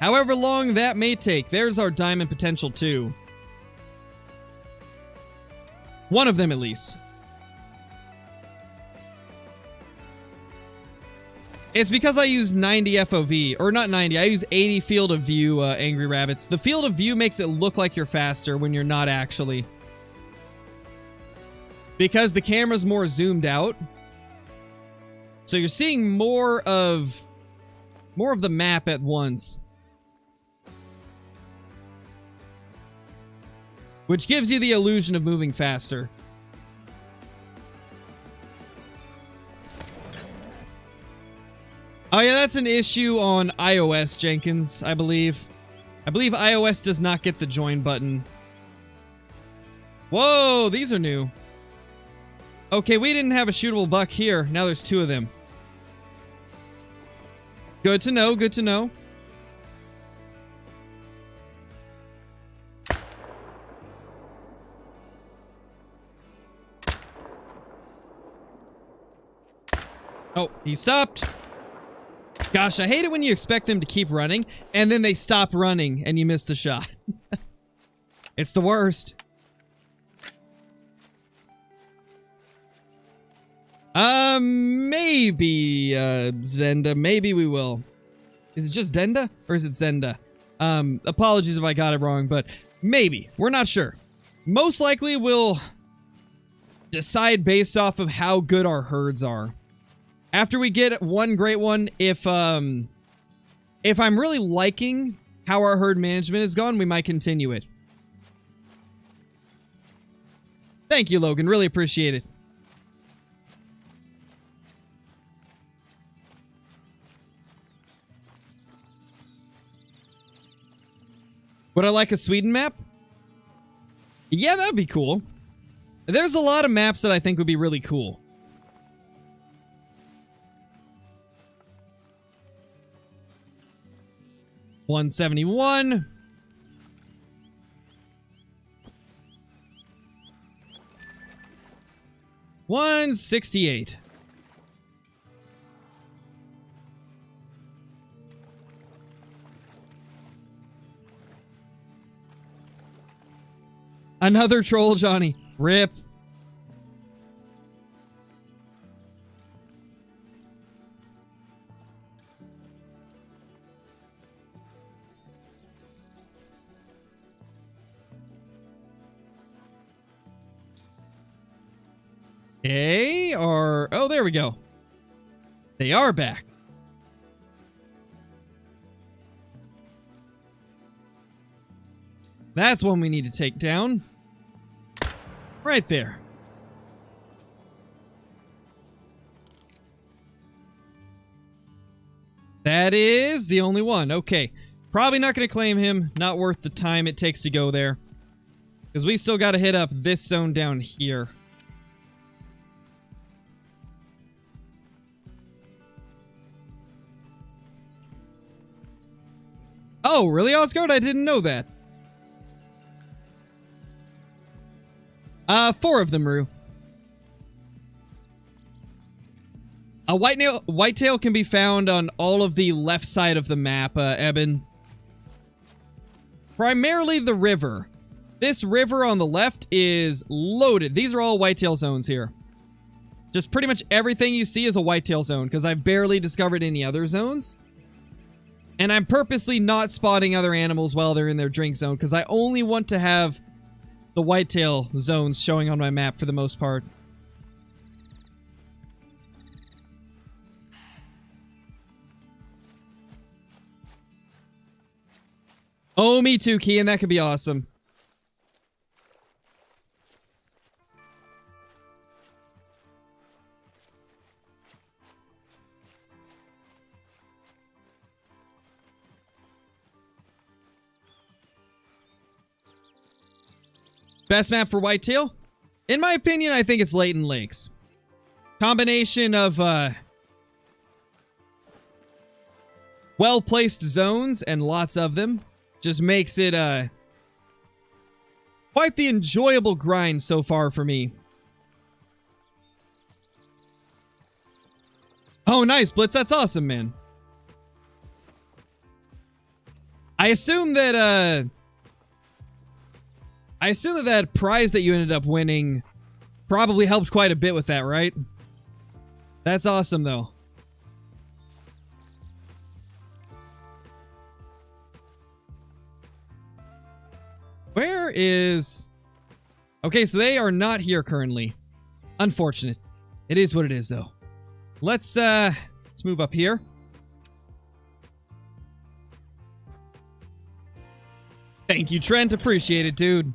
However long that may take. There's our diamond potential too. One of them at least. It's because I use 90 FOV, or not 90, I use 80 field of view, Angry Rabbits. The field of view makes it look like you're faster when you're not actually. Because the camera's more zoomed out. So you're seeing more of the map at once. Which gives you the illusion of moving faster. Oh yeah, that's an issue on iOS, Jenkins, I believe. I believe iOS does not get the join button. Whoa, these are new. Okay, we didn't have a shootable buck here. Now there's two of them. Good to know, good to know. Oh, he stopped. Gosh, I hate it when you expect them to keep running, and then they stop running, and you miss the shot. It's the worst. Maybe, Zenda. Maybe we will. Is it just Denda? Or is it Zenda? Apologies if I got it wrong, but maybe. We're not sure. Most likely we'll decide based off of how good our herds are. After we get one great one, if I'm really liking how our herd management has gone, we might continue it. Thank you, Logan. Really appreciate it. Would I like a Sweden map? Yeah, that'd be cool. There's a lot of maps that I think would be really cool. $171. $168. Another troll, Johnny. Rip. Okay, or... Oh, there we go. They are back. That's one we need to take down. Right there. That is the only one. Okay. Probably not going to claim him. Not worth the time it takes to go there. Because we still got to hit up this zone down here. Oh, really, Osgard? I didn't know that. 4 of them, Rue. A whitetail can be found on all of the left side of the map, Eben. Primarily the river. This river on the left is loaded. These are all whitetail zones here. Just pretty much everything you see is a whitetail zone, because I've barely discovered any other zones. And I'm purposely not spotting other animals while they're in their drink zone, because I only want to have the whitetail zones showing on my map for the most part. Oh, me too, Kian. That could be awesome. Best map for whitetail? In my opinion, I think it's Layton Lakes. Combination of, well-placed zones and lots of them just makes it, quite the enjoyable grind so far for me. Oh, nice, Blitz. That's awesome, man. I assume that, that prize that you ended up winning probably helped quite a bit with that, right? That's awesome, though. Where is... Okay, so they are not here currently. Unfortunate. It is what it is, though. Let's move up here. Thank you, Trent. Appreciate it, dude.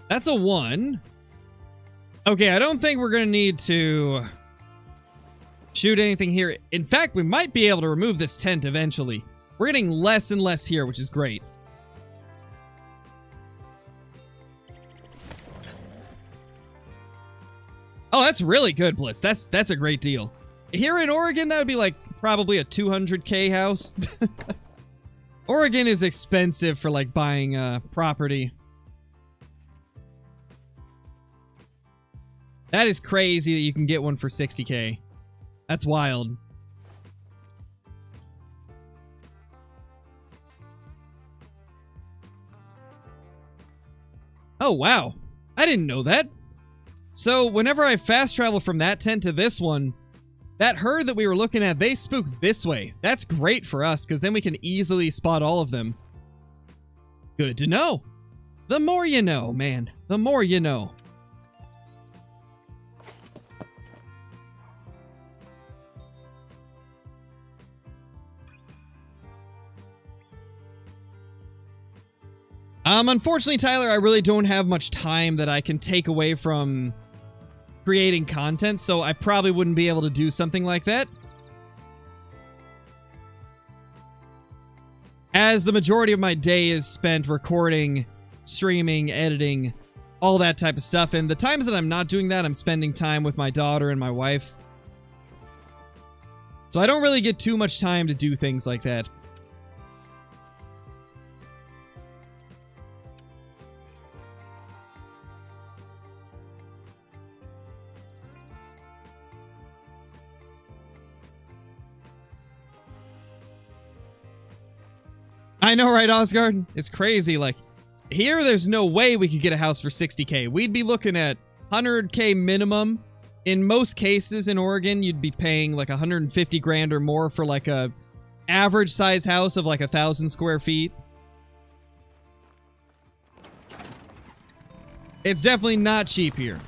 That's a 1. Okay, I don't think we're going to need to shoot anything here. In fact, we might be able to remove this tent eventually. We're getting less and less here, which is great. Oh, that's really good, Blitz. That's a great deal. Here in Oregon, that would be like probably a 200K house. Oregon is expensive for like buying property. That is crazy that you can get one for 60K. That's wild. Oh, wow. I didn't know that. So, whenever I fast travel from that tent to this one, that herd that we were looking at, they spook this way. That's great for us, because then we can easily spot all of them. Good to know. The more you know, man. The more you know. Unfortunately, Tyler, I really don't have much time that I can take away from creating content, so I probably wouldn't be able to do something like that. As the majority of my day is spent recording, streaming, editing, all that type of stuff, and the times that I'm not doing that, I'm spending time with my daughter and my wife. So I don't really get too much time to do things like that. I know, right, Osgard? It's crazy. Like, here, there's no way we could get a house for 60K. We'd be looking at 100K minimum. In most cases in Oregon, you'd be paying like 150 grand or more for like a average size house of like 1,000 square feet. It's definitely not cheap here.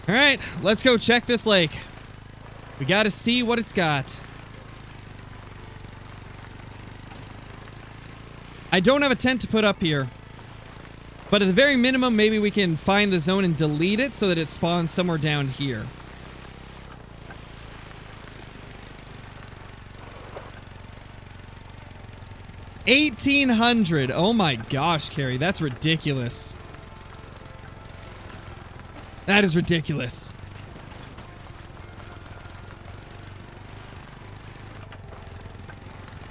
All right, let's go check this lake. We gotta see what it's got. I don't have a tent to put up here. But at the very minimum, maybe we can find the zone and delete it so that it spawns somewhere down here. $1,800. Oh my gosh, Carrie. That's ridiculous. That is ridiculous.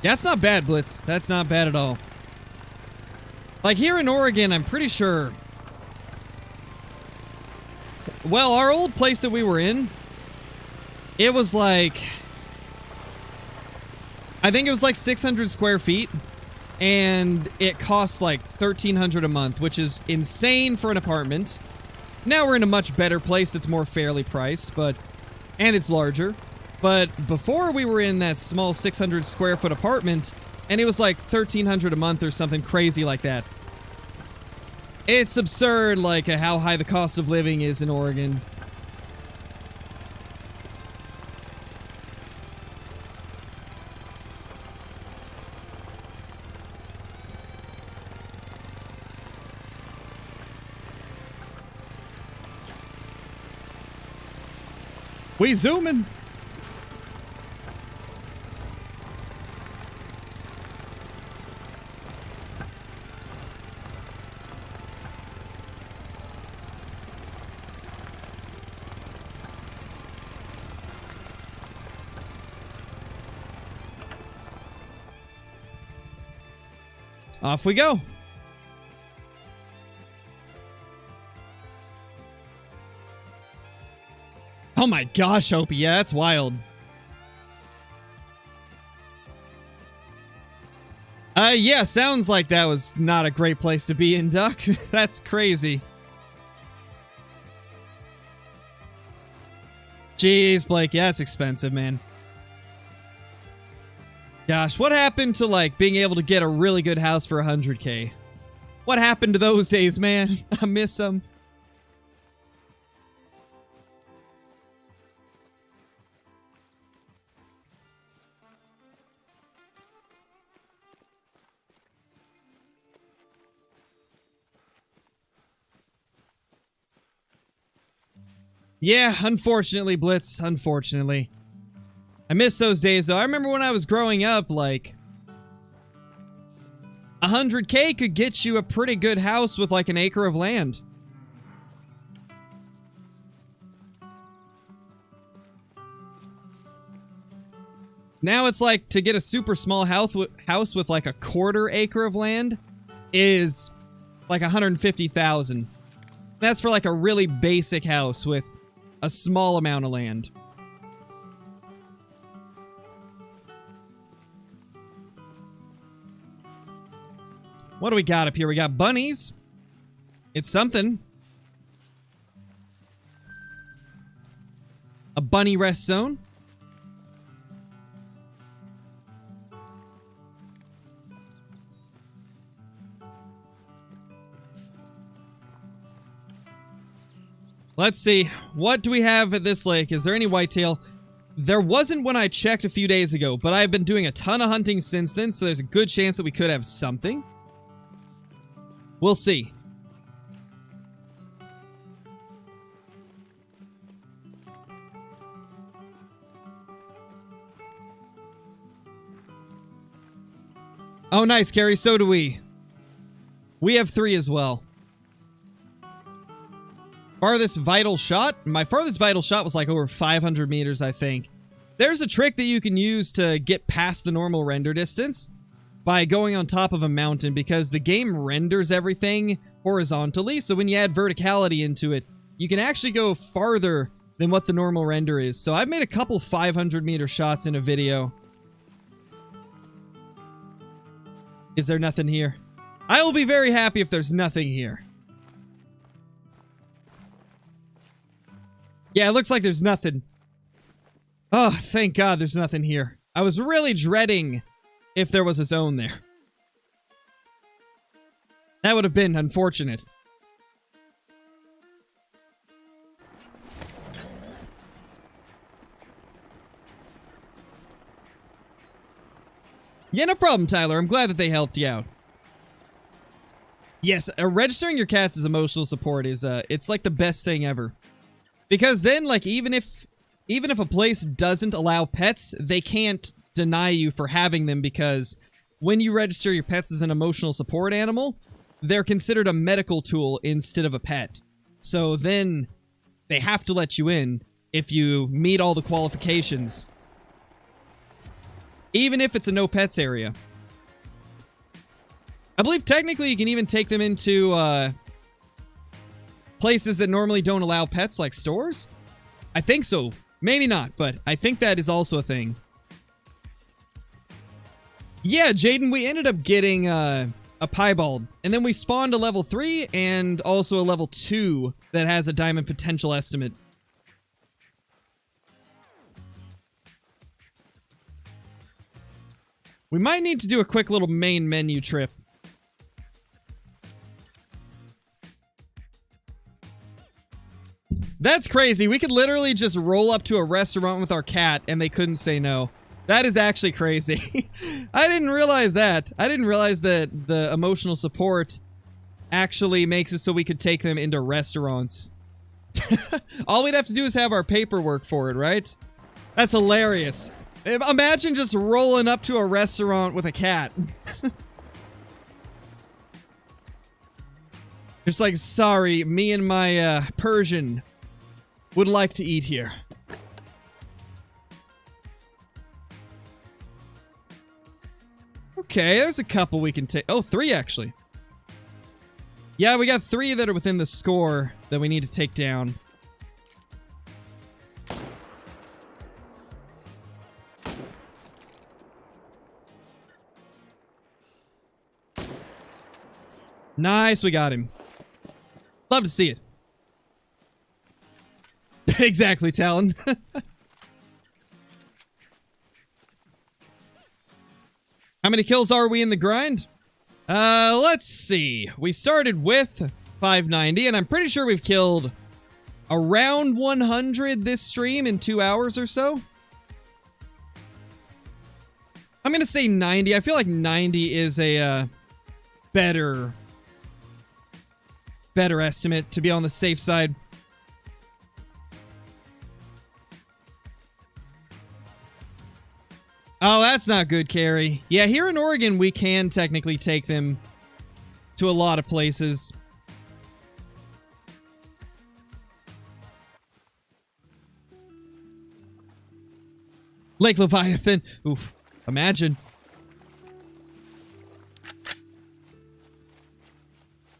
That's not bad, Blitz. That's not bad at all. Like, here in Oregon, I'm pretty sure... Well, our old place that we were in, it was like... I think it was like 600 square feet, and it costs like $1,300 a month, which is insane for an apartment. Now we're in a much better place that's more fairly priced, but... And it's larger. But before we were in that small 600 square foot apartment, and it was like $1,300 a month or something crazy like that. It's absurd, like, how high the cost of living is in Oregon. We zooming. Off we go. Oh my gosh, Opie. Yeah, that's wild. Yeah, sounds like that was not a great place to be in, Duck. That's crazy. Jeez, Blake. Yeah, it's expensive, man. Gosh, what happened to, like, being able to get a really good house for 100K? What happened to those days, man? I miss them. Yeah, unfortunately, Blitz. Unfortunately. I miss those days, though. I remember when I was growing up, like... 100K could get you a pretty good house with, like, an acre of land. Now it's like, to get a super small house with, like, a quarter acre of land is, like, 150,000. That's for, like, a really basic house with a small amount of land. What do we got up here? We got bunnies. It's something. A bunny rest zone. Let's see. What do we have at this lake? Is there any whitetail? There wasn't when I checked a few days ago, but I've been doing a ton of hunting since then, so there's a good chance that we could have something. We'll see. Oh, nice, Carrie. So do we. We have 3 as well. Farthest vital shot? My farthest vital shot was like over 500 meters, I think. There's a trick that you can use to get past the normal render distance by going on top of a mountain, because the game renders everything horizontally, so when you add verticality into it, you can actually go farther than what the normal render is. So I've made a couple 500-meter shots in a video. Is there nothing here? I will be very happy if there's nothing here. Yeah, it looks like there's nothing. Oh, thank God there's nothing here. I was really dreading if there was a zone there. That would have been unfortunate. Yeah, no problem, Tyler. I'm glad that they helped you out. Yes, registering your cats as emotional support is, it's like the best thing ever. Because then, like, even if a place doesn't allow pets, they can't deny you for having them, because when you register your pets as an emotional support animal, they're considered a medical tool instead of a pet. So then they have to let you in if you meet all the qualifications. Even if it's a no pets area. I believe technically you can even take them into places that normally don't allow pets, like stores. I think so. Maybe not, but I think that is also a thing. Yeah, Jaden, we ended up getting a piebald, and then we spawned a level 3 and also a level 2 that has a diamond potential estimate. We might need to do a quick little main menu trip. That's crazy. We could literally just roll up to a restaurant with our cat and they couldn't say no. That is actually crazy. I didn't realize that. I didn't realize that the emotional support actually makes it so we could take them into restaurants. All we'd have to do is have our paperwork for it, right? That's hilarious. Imagine just rolling up to a restaurant with a cat. Just like, sorry, me and my Persian would like to eat here. Okay, there's a couple we can take. Oh, 3 actually. Yeah, we got 3 that are within the score that we need to take down. Nice, we got him. Love to see it. Exactly, Talon. How many kills are we in the grind? Let's see. We started with 590, and I'm pretty sure we've killed around 100 this stream in 2 hours or so. I'm gonna say 90. I feel like 90 is a better estimate to be on the safe side. Oh, that's not good, Carrie. Yeah, here in Oregon, we can technically take them to a lot of places. Lake Leviathan. Oof. Imagine.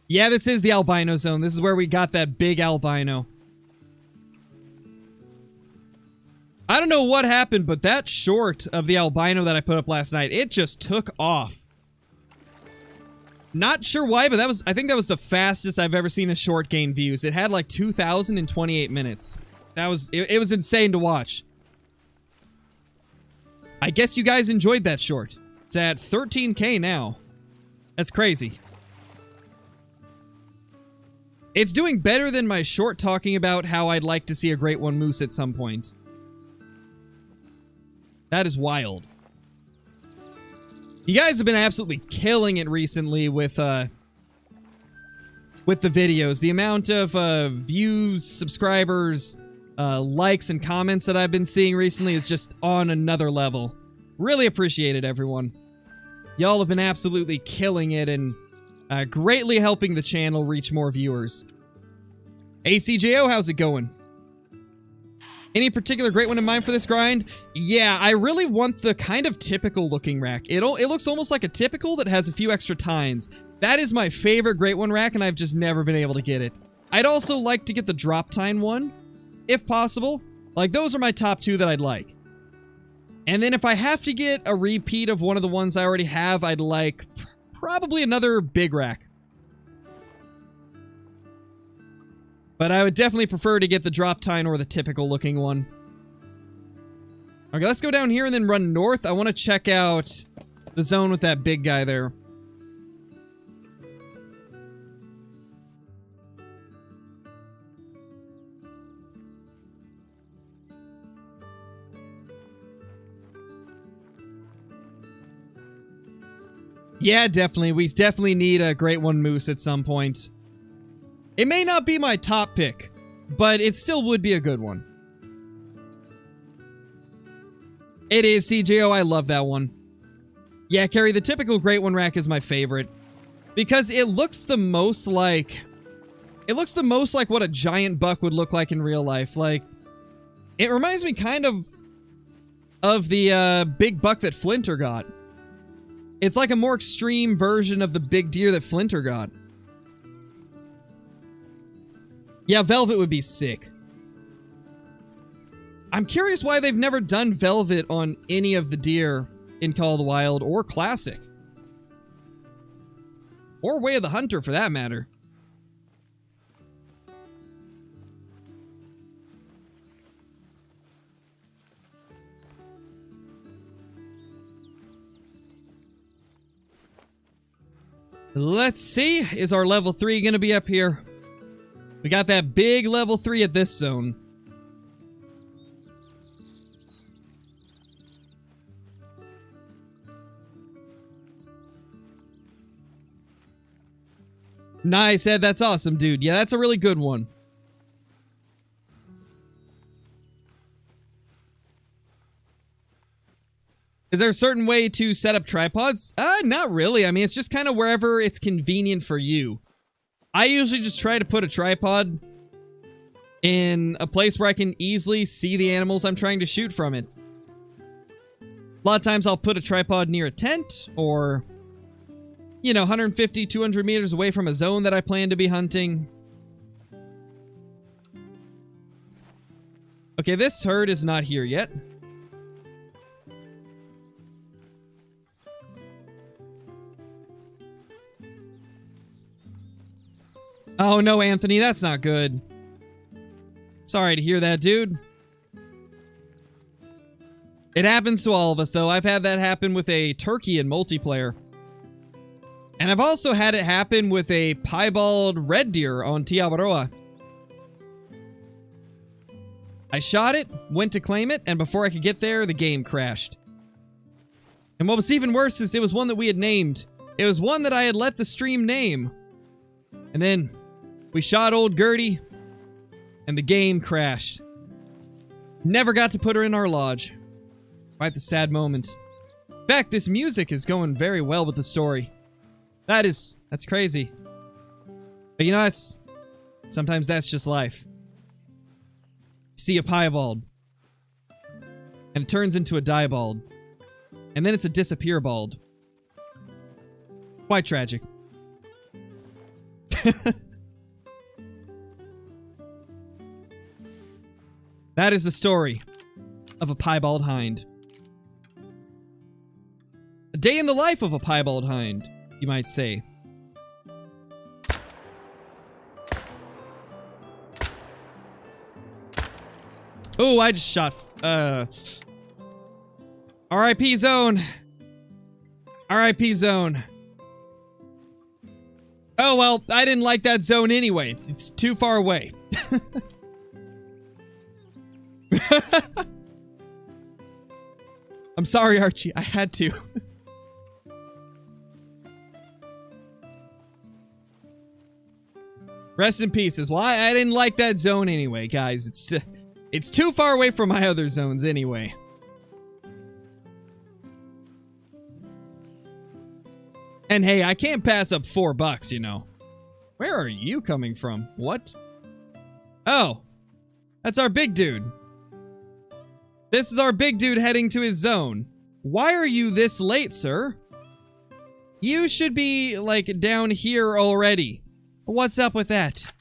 Yeah, this is the albino zone. This is where we got that big albino. I don't know what happened, but that short of the albino that I put up last night, it just took off. Not sure why, but I think that was the fastest I've ever seen a short gain views. It had like 2,000 in 28 minutes. It was insane to watch. I guess you guys enjoyed that short. It's at 13K now. That's crazy. It's doing better than my short talking about how I'd like to see a Great One Moose at some point. That is wild. You guys have been absolutely killing it recently with the videos. The amount of views, subscribers, likes, and comments that I've been seeing recently is just on another level. Really appreciate it, everyone. Y'all have been absolutely killing it and greatly helping the channel reach more viewers. ACJO, how's it going? Any particular great one in mind for this grind? Yeah, I really want the kind of typical looking rack. It looks almost like a typical that has a few extra tines. That is my favorite great one rack, and I've just never been able to get it. I'd also like to get the drop tine one, if possible. Like, those are my top two that I'd like. And then if I have to get a repeat of one of the ones I already have, I'd like probably another big rack. But I would definitely prefer to get the drop tine or the typical looking one. Okay, let's go down here and then run north. I want to check out the zone with that big guy there. Yeah, definitely. We definitely need a Great One Moose at some point. It may not be my top pick, but it still would be a good one. It is, CJO. I love that one. Yeah, Carrie, the typical Great One rack is my favorite. Because it looks the most like... It looks the most like what a giant buck would look like in real life. Like, it reminds me kind of the big buck that Flinter got. It's like a more extreme version of the big deer that Flinter got. Yeah, Velvet would be sick. I'm curious why they've never done Velvet on any of the deer in Call of the Wild or Classic. Or Way of the Hunter, for that matter. Let's see. Is our level 3 going to be up here? We got that big level 3 at this zone. Nice, Ed. That's awesome, dude. Yeah, that's a really good one. Is there a certain way to set up tripods? Not really. I mean, it's just kind of wherever it's convenient for you. I usually just try to put a tripod in a place where I can easily see the animals I'm trying to shoot from it. A lot of times I'll put a tripod near a tent or, you know, 150, 200 meters away from a zone that I plan to be hunting. Okay, this herd is not here yet. Oh no, Anthony, that's not good. Sorry to hear that, dude. It happens to all of us, though. I've had that happen with a turkey in multiplayer. And I've also had it happen with a piebald red deer on Tiabaroa. I shot it, went to claim it, and before I could get there, the game crashed. And what was even worse is it was one that we had named. It was one that I had let the stream name. And then we shot old Gertie, and the game crashed. Never got to put her in our lodge. Quite the sad moment. In fact, this music is going very well with the story. That's crazy. But you know, sometimes that's just life. See a piebald, and it turns into a diebald, and then it's a disappear bald. Quite tragic. That is the story of a piebald hind. A day in the life of a piebald hind, you might say. Oh, I just shot... R.I.P. zone. R.I.P. zone. Oh, well, I didn't like that zone anyway. It's too far away. I'm sorry, Archie. I had to. Rest in pieces. Well, I didn't like that zone anyway, guys. It's too far away from my other zones anyway. And hey, I can't pass up $4, you know. Where are you coming from? What? Oh. That's our big dude. This is our big dude heading to his zone. Why are you this late, sir? You should be, like, down here already. What's up with that?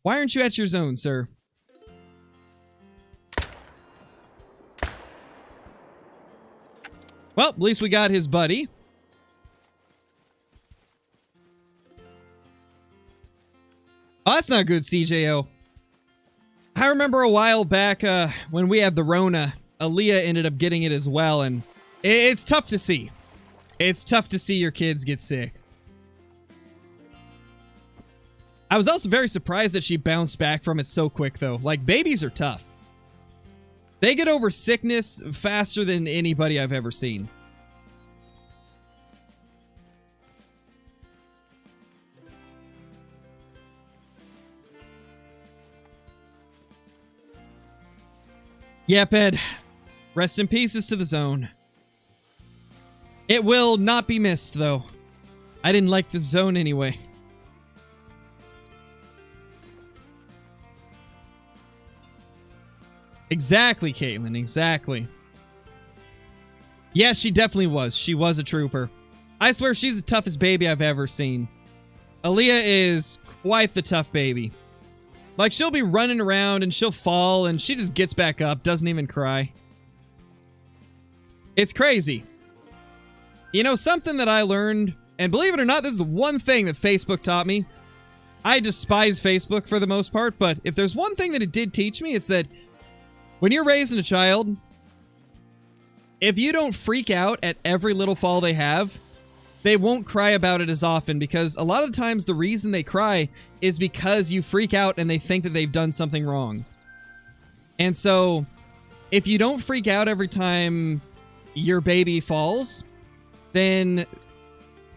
Why aren't you at your zone, sir? Well, at least we got his buddy. Oh, that's not good, CJO. I remember a while back when we had the Rona, Aaliyah ended up getting it as well, and it's tough to see. It's tough to see your kids get sick. I was also very surprised that she bounced back from it so quick, though. Like, babies are tough. They get over sickness faster than anybody I've ever seen. Yep, Ed. Rest in pieces to the zone. It will not be missed, though. I didn't like the zone anyway. Exactly, Caitlin, exactly. Yeah, she definitely was. She was a trooper. I swear she's the toughest baby I've ever seen. Aaliyah is quite the tough baby. Like, she'll be running around and she'll fall and she just gets back up, doesn't even cry. It's crazy. You know, something that I learned, and believe it or not, this is one thing that Facebook taught me. I despise Facebook for the most part, but if there's one thing that it did teach me, it's that when you're raising a child, if you don't freak out at every little fall they have, they won't cry about it as often, because a lot of times the reason they cry is because you freak out and they think that they've done something wrong. And so, if you don't freak out every time your baby falls, then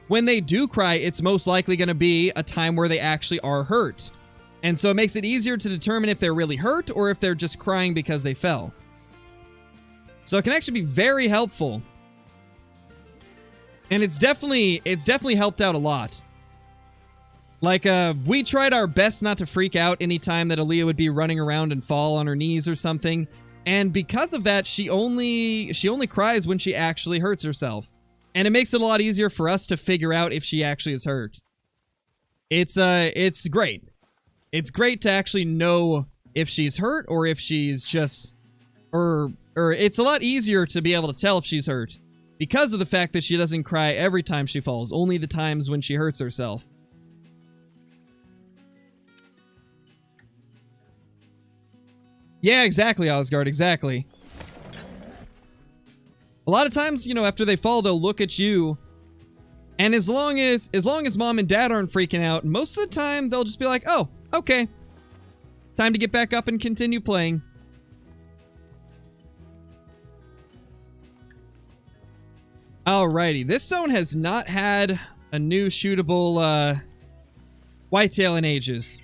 when they do cry, it's most likely going to be a time where they actually are hurt. And so it makes it easier to determine if they're really hurt or if they're just crying because they fell. So it can actually be very helpful. And it's definitely helped out a lot. Like, we tried our best not to freak out anytime that Aaliyah would be running around and fall on her knees or something. And because of that, she only cries when she actually hurts herself. And it makes it a lot easier for us to figure out if she actually is hurt. It's great. It's great to actually know if she's hurt or if she's just... Or it's a lot easier to be able to tell if she's hurt because of the fact that she doesn't cry every time she falls, only the times when she hurts herself. Yeah, exactly, Osgard, exactly. A lot of times, you know, after they fall, they'll look at you, and as long as mom and dad aren't freaking out, most of the time they'll just be like, oh, okay. Time to get back up and continue playing. Alrighty, this zone has not had a new shootable whitetail in ages.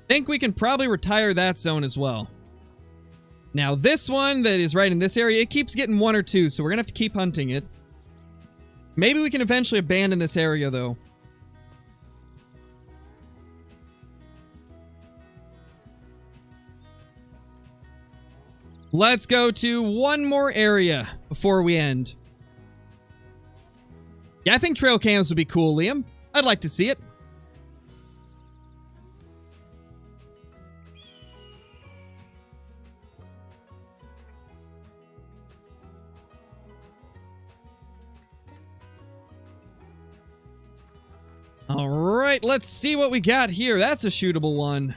Think we can probably retire that zone as well. Now this one that is right in this area, it keeps getting 1 or 2, so we're gonna have to keep hunting it. Maybe we can eventually abandon this area though. Let's go to one more area before we end. Yeah, I think trail cams would be cool, Liam. I'd like to see it. Alright, let's see what we got here. That's a shootable one.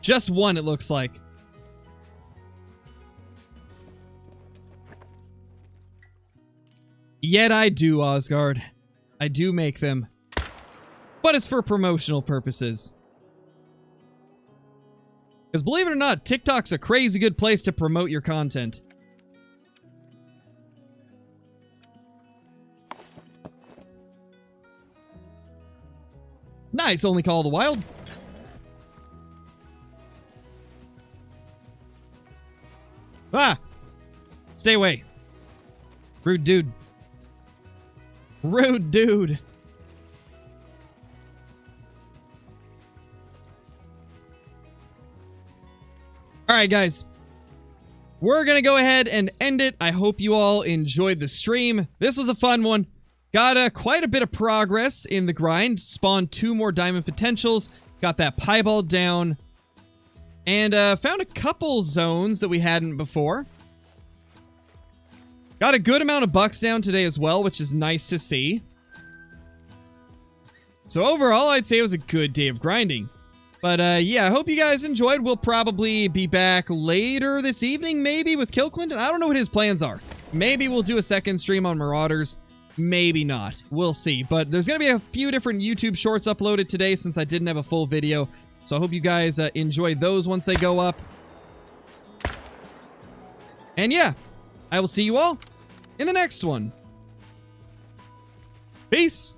Just one, it looks like. Yet I do, Osgard. I do make them. but it's for promotional purposes. Because believe it or not, TikTok's a crazy good place to promote your content. Nice, only call of the wild. Ah! Stay away. Rude dude. Rude dude. Alright, guys. We're gonna go ahead and end it. I hope you all enjoyed the stream. This was a fun one. Got quite a bit of progress in the grind. Spawned 2 more diamond potentials. Got that piebald down. And found a couple zones that we hadn't before. Got a good amount of bucks down today as well, which is nice to see. So overall, I'd say it was a good day of grinding. But yeah, I hope you guys enjoyed. We'll probably be back later this evening, maybe, with Kill Clinton. I don't know what his plans are. Maybe we'll do a second stream on Marauders. Maybe not. We'll see. But there's going to be a few different YouTube shorts uploaded today since I didn't have a full video. So I hope you guys enjoy those once they go up. And yeah, I will see you all in the next one. Peace.